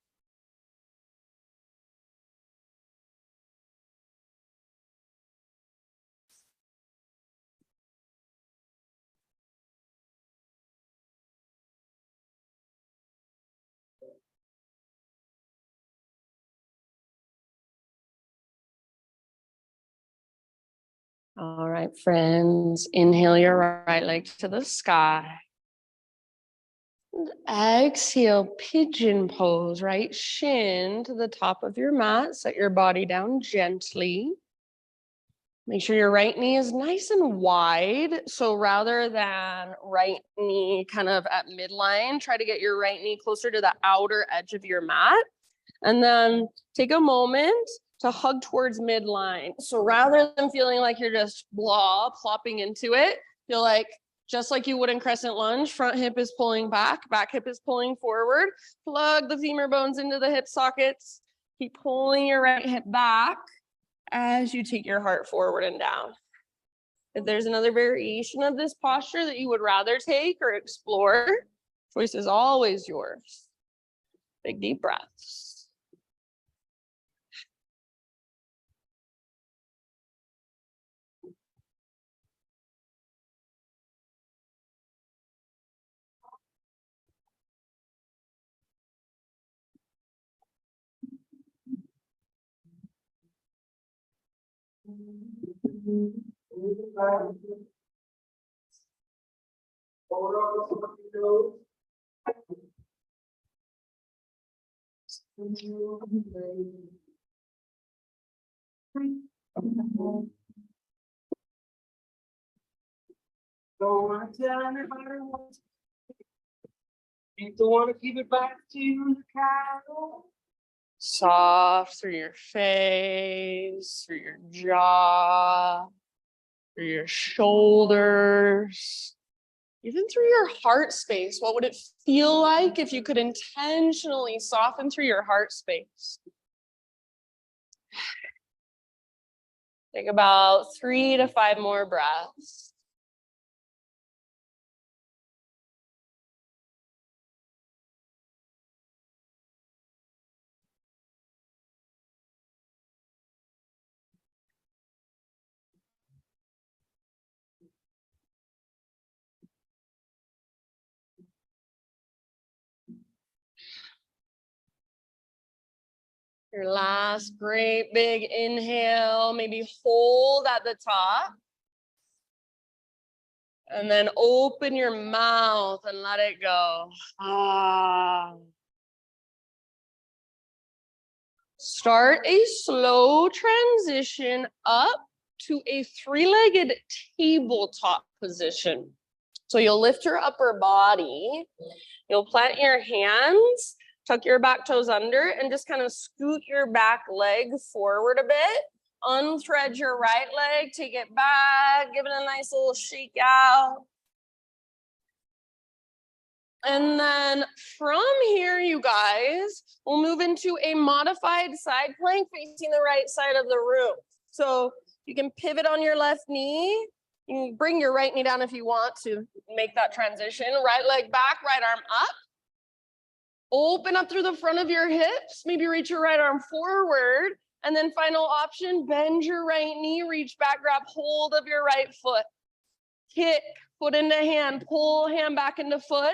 All right, friends, inhale your right leg to the sky. Exhale, pigeon pose, right shin to the top of your mat. Set your body down gently. Make sure your right knee is nice and wide. So rather than right knee kind of at midline, try to get your right knee closer to the outer edge of your mat. And then take a moment to hug towards midline. So rather than feeling like you're just plopping into it, feel like just like you would in crescent lunge, front hip is pulling back hip is pulling forward. Plug the femur bones into the hip sockets. Keep pulling your right hip back as you take your heart forward and down. If there's another variation of this posture that you would rather take or explore, choice is always yours. Big deep breaths. Don't want to tell anybody what you don't want to keep it back to the cattle. Soft through your face, through your jaw, through your shoulders, even through your heart space. What would it feel like if you could intentionally soften through your heart space? Take about 3 to 5 more breaths. Your last great big inhale, maybe hold at the top. And then open your mouth and let it go. Ah. Start a slow transition up to a 3-legged tabletop position. So you'll lift your upper body, you'll plant your hands, tuck your back toes under, and just kind of scoot your back leg forward a bit. Unthread your right leg, take it back, give it a nice little shake out. And then from here, you guys, we'll move into a modified side plank facing the right side of the room. So you can pivot on your left knee. You can bring your right knee down if you want to make that transition. Right leg back, right arm up. Open up through the front of your hips. Maybe reach your right arm forward. And then final option, bend your right knee, reach back, grab hold of your right foot. Kick, foot into hand, pull hand back into foot.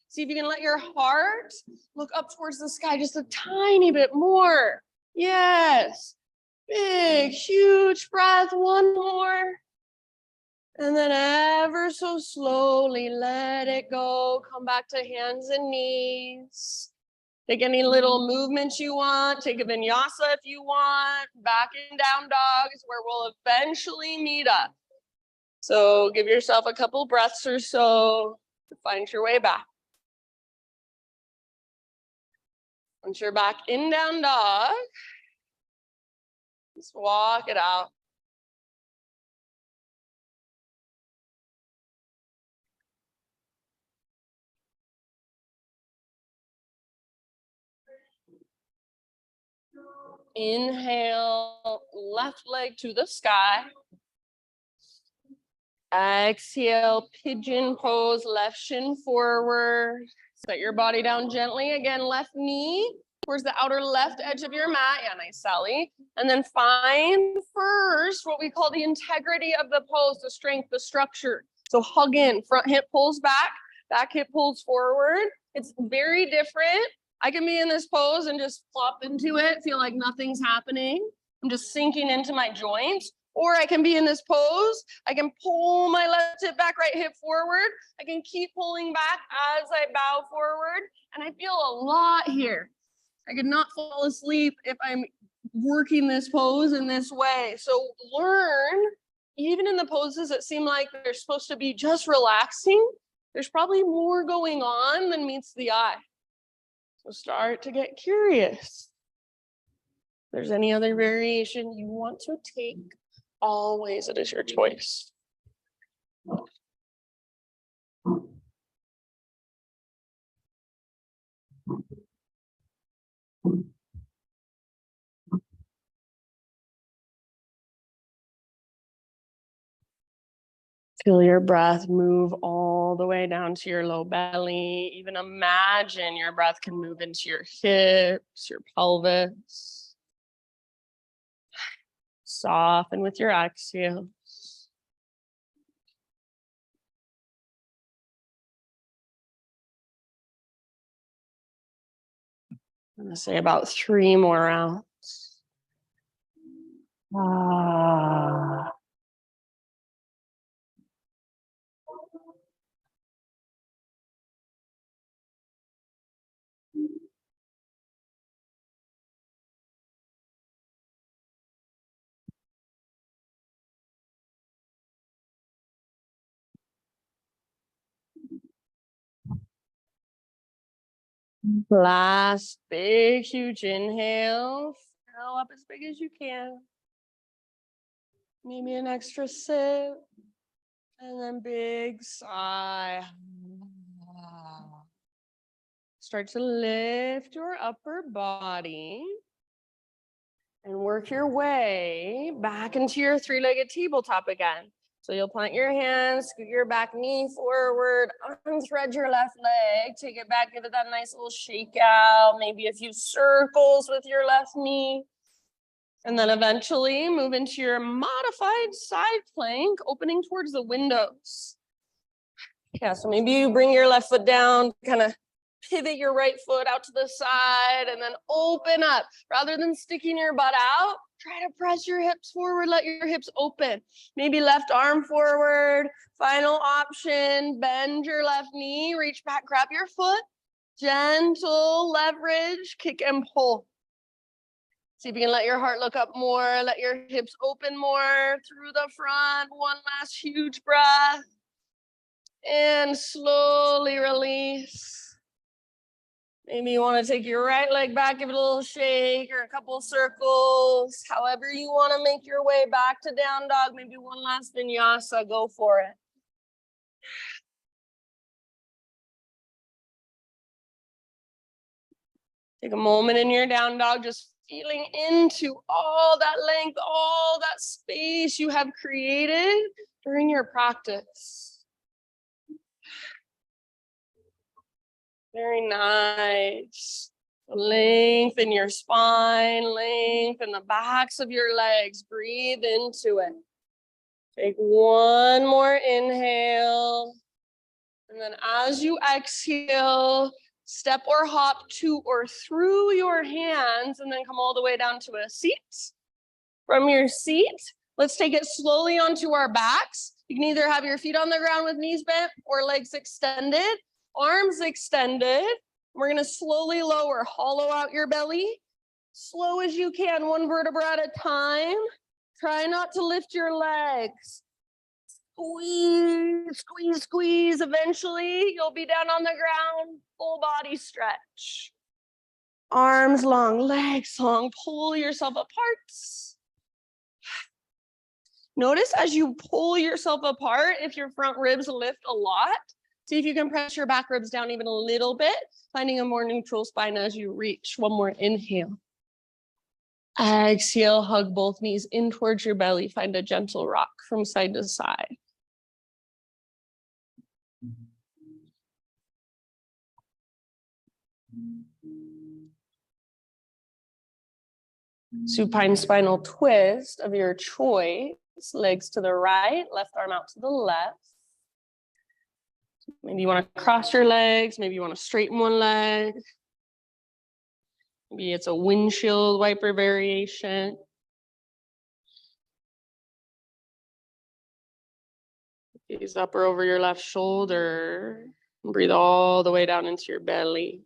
See if you can let your heart look up towards the sky just a tiny bit more. Yes. Big, huge breath. One more. And then ever so slowly, let it go. Come back to hands and knees. Take any little movements you want. Take a vinyasa if you want. Back and down dog is where we'll eventually meet up. So give yourself a couple breaths or so to find your way back. Once you're back in down dog, just walk it out. Inhale, left leg to the sky. Exhale, pigeon pose, left shin forward. Set your body down gently. Again, left knee towards the outer left edge of your mat. Yeah, nice, Sally. And then find first what we call the integrity of the pose, the strength, the structure. So hug in, front hip pulls back hip pulls forward. It's very different. I can be in this pose and just flop into it, feel like nothing's happening. I'm just sinking into my joints. Or I can be in this pose. I can pull my left hip back, right hip forward. I can keep pulling back as I bow forward. And I feel a lot here. I could not fall asleep if I'm working this pose in this way. So learn, even in the poses that seem like they're supposed to be just relaxing, there's probably more going on than meets the eye. So start to get curious. If there's any other variation you want to take, always it is your choice. Feel your breath move all the way down to your low belly. Even imagine your breath can move into your hips, your pelvis. Soften with your exhale. I'm going to say about 3 more rounds. Ah. Last big, huge inhale. Fill up as big as you can. Maybe an extra sip. And then big sigh. Start to lift your upper body and work your way back into your 3-legged tabletop again. So you'll plant your hands, scoot your back knee forward, unthread your left leg, take it back, give it that nice little shake out, maybe a few circles with your left knee. And then eventually move into your modified side plank, opening towards the windows. Yeah, so maybe you bring your left foot down, kind of pivot your right foot out to the side and then open up. Rather than sticking your butt out, try to press your hips forward, let your hips open. Maybe left arm forward. Final option, bend your left knee, reach back, grab your foot. Gentle leverage, kick and pull. See if you can let your heart look up more, let your hips open more through the front. One last huge breath. And slowly release. Maybe you want to take your right leg back, give it a little shake or a couple of circles. However you want to make your way back to down dog. Maybe one last vinyasa, go for it. Take a moment in your down dog, just feeling into all that length, all that space you have created during your practice. Very nice. Lengthen your spine, lengthen the backs of your legs. Breathe into it. Take one more inhale. And then as you exhale, step or hop to or through your hands and then come all the way down to a seat. From your seat, let's take it slowly onto our backs. You can either have your feet on the ground with knees bent or legs extended, arms extended. We're going to slowly lower, hollow out your belly. Slow as you can, one vertebra at a time. Try not to lift your legs. Squeeze, squeeze, squeeze. Eventually, you'll be down on the ground. Full body stretch. Arms long, legs long. Pull yourself apart. Notice as you pull yourself apart, if your front ribs lift a lot, see if you can press your back ribs down even a little bit, finding a more neutral spine as you reach. One more inhale. Exhale, hug both knees in towards your belly. Find a gentle rock from side to side. Supine spinal twist of your choice. Legs to the right, left arm out to the left. Maybe you want to cross your legs. Maybe you want to straighten one leg. Maybe it's a windshield wiper variation. Gaze up or over your left shoulder. Breathe all the way down into your belly.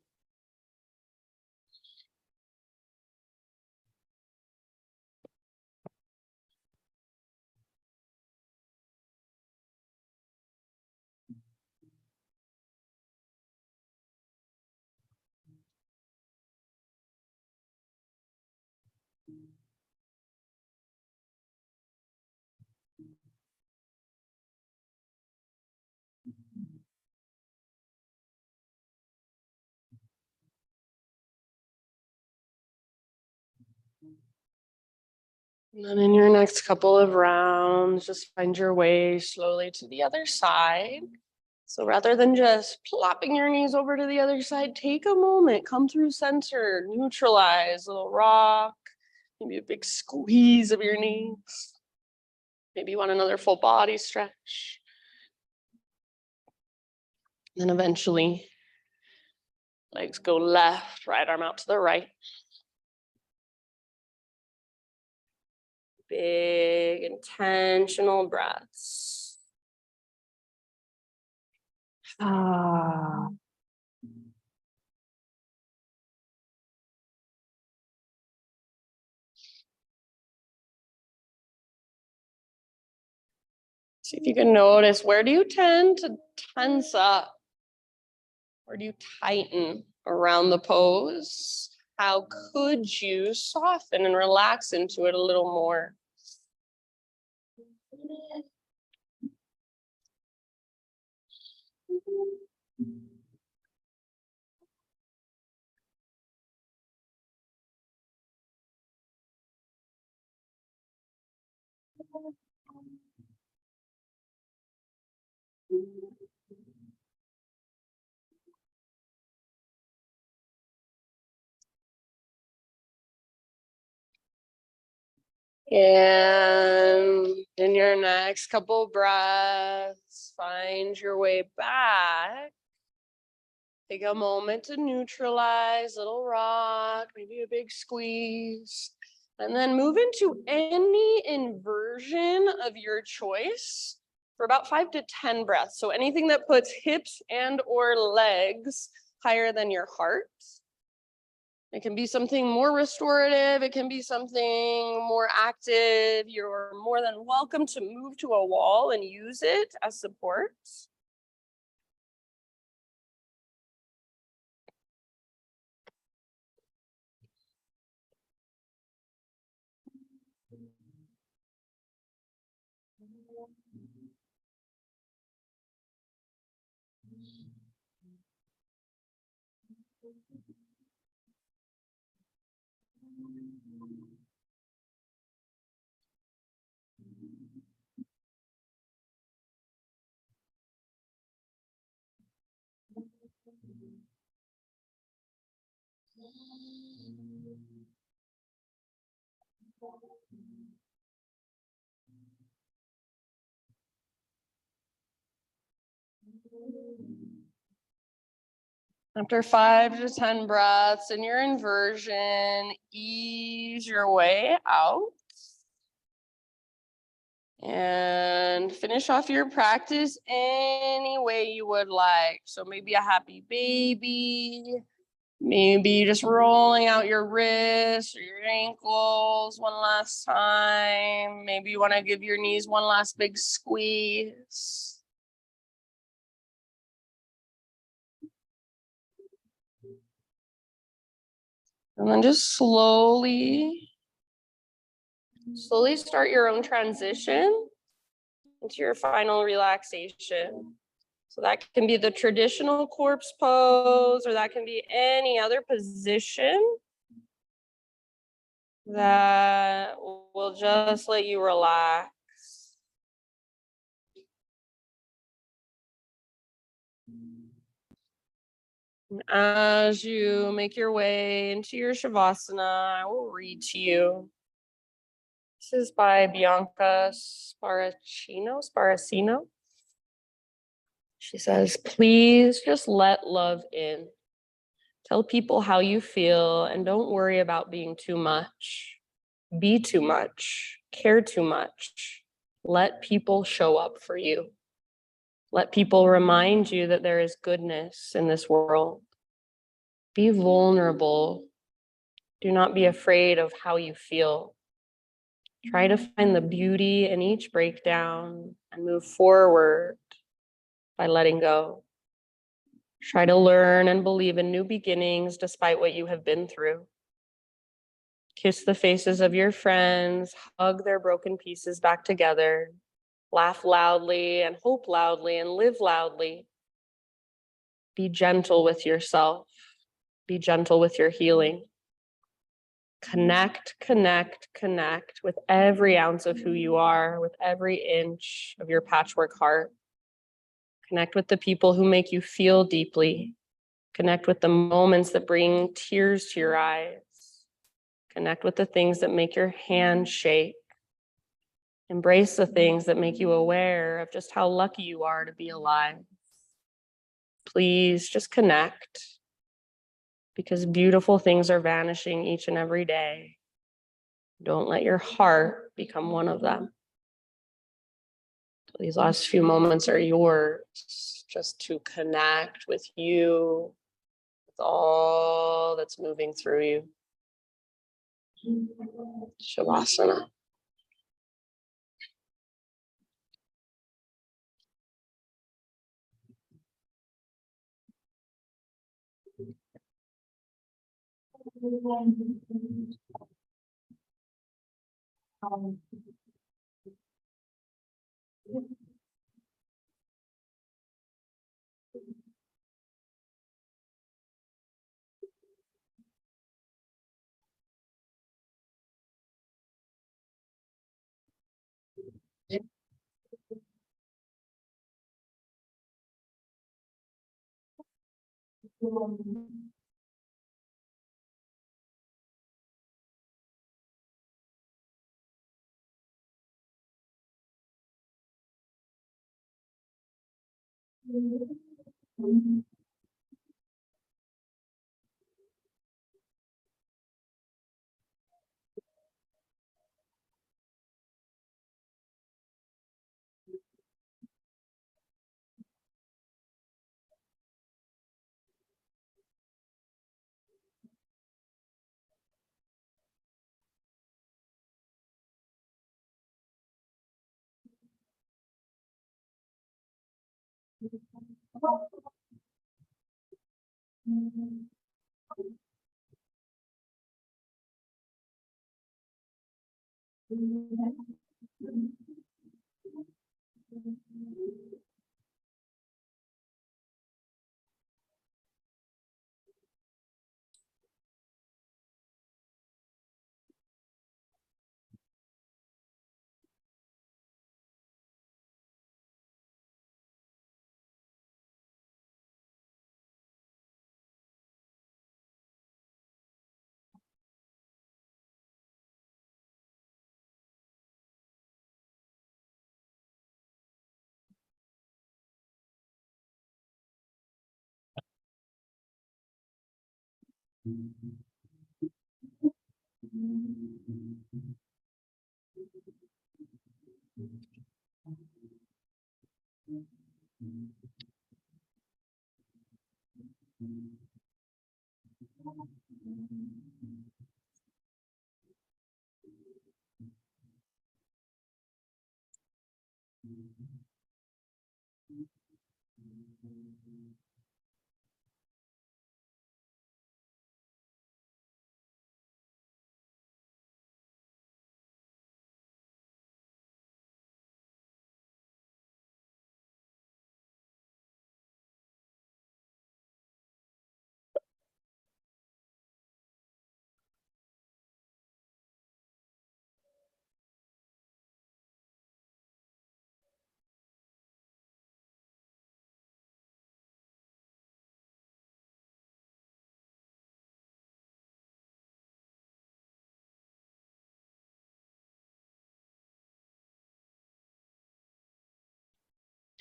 And then in your next couple of rounds, just find your way slowly to the other side. So rather than just plopping your knees over to the other side, take a moment, come through center, neutralize, little rock, maybe a big squeeze of your knees. Maybe you want another full body stretch. Then eventually, legs go left, right arm out to the right. Big, intentional breaths. Ah. See if you can notice, where do you tend to tense up? Where do you tighten around the pose? How could you soften and relax into it a little more? And in your next couple breaths, find your way back. Take a moment to neutralize, little rock, maybe a big squeeze. And then move into any inversion of your choice for about 5 to 10 breaths. So anything that puts hips and or legs higher than your heart. It can be something more restorative. It can be something more active. You're more than welcome to move to a wall and use it as support. After 5 to 10 breaths in your inversion, ease your way out. And finish off your practice any way you would like. So maybe a happy baby, maybe just rolling out your wrists or your ankles one last time. Maybe you want to give your knees one last big squeeze. And then just slowly start your own transition into your final relaxation. So that can be the traditional corpse pose, or that can be any other position that will just let you relax. As you make your way into your Shavasana, I will read to you. This is by Bianca Sparacino. She says, please just let love in. Tell people how you feel and don't worry about being too much. Be too much. Care too much. Let people show up for you. Let people remind you that there is goodness in this world. Be vulnerable. Do not be afraid of how you feel. Try to find the beauty in each breakdown and move forward by letting go. Try to learn and believe in new beginnings despite what you have been through. Kiss the faces of your friends, hug their broken pieces back together, laugh loudly and hope loudly and live loudly. Be gentle with yourself. Be gentle with your healing. Connect, connect, connect with every ounce of who you are, with every inch of your patchwork heart. Connect with the people who make you feel deeply. Connect with the moments that bring tears to your eyes. Connect with the things that make your hands shake. Embrace the things that make you aware of just how lucky you are to be alive. Please just connect, because beautiful things are vanishing each and every day. Don't let your heart become one of them. These last few moments are yours, just to connect with you, with all that's moving through you. Shavasana.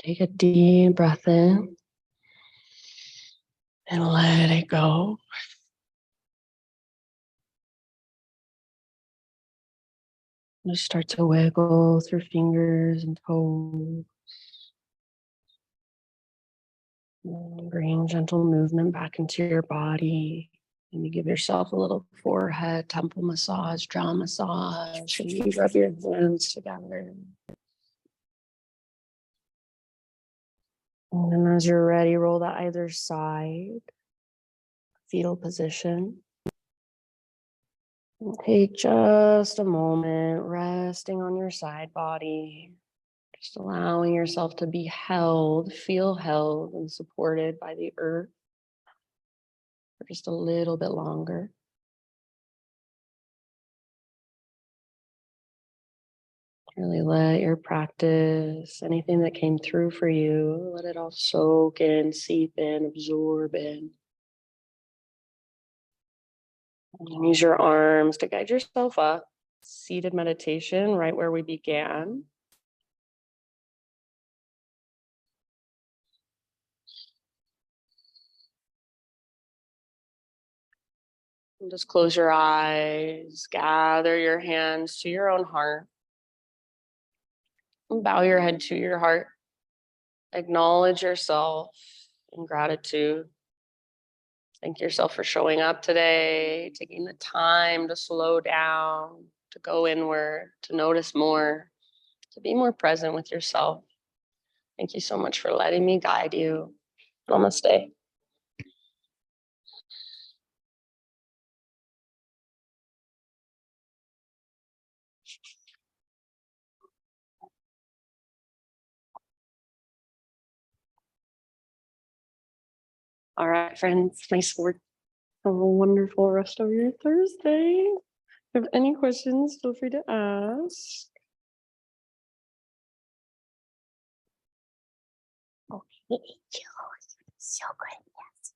Take a deep breath in and let it go. Just start to wiggle through fingers and toes. And bring gentle movement back into your body. And you give yourself a little forehead, temple massage, jaw massage, and you rub your hands together. And then as you're ready, roll to either side, fetal position. And take just a moment resting on your side body, just allowing yourself to be held, feel held and supported by the earth for just a little bit longer. Really let your practice, anything that came through for you, let it all soak in, seep in, absorb in. And use your arms to guide yourself up. Seated meditation, right where we began. And just close your eyes, gather your hands to your own heart, and bow your head to your heart. Acknowledge yourself in gratitude. Thank yourself for showing up today, taking the time to slow down, to go inward, to notice more, to be more present with yourself. Thank you so much for letting me guide you. Namaste. All right, friends, nice work. Have a wonderful rest of your Thursday. If you have any questions, feel free to ask. Okay, so good, yes.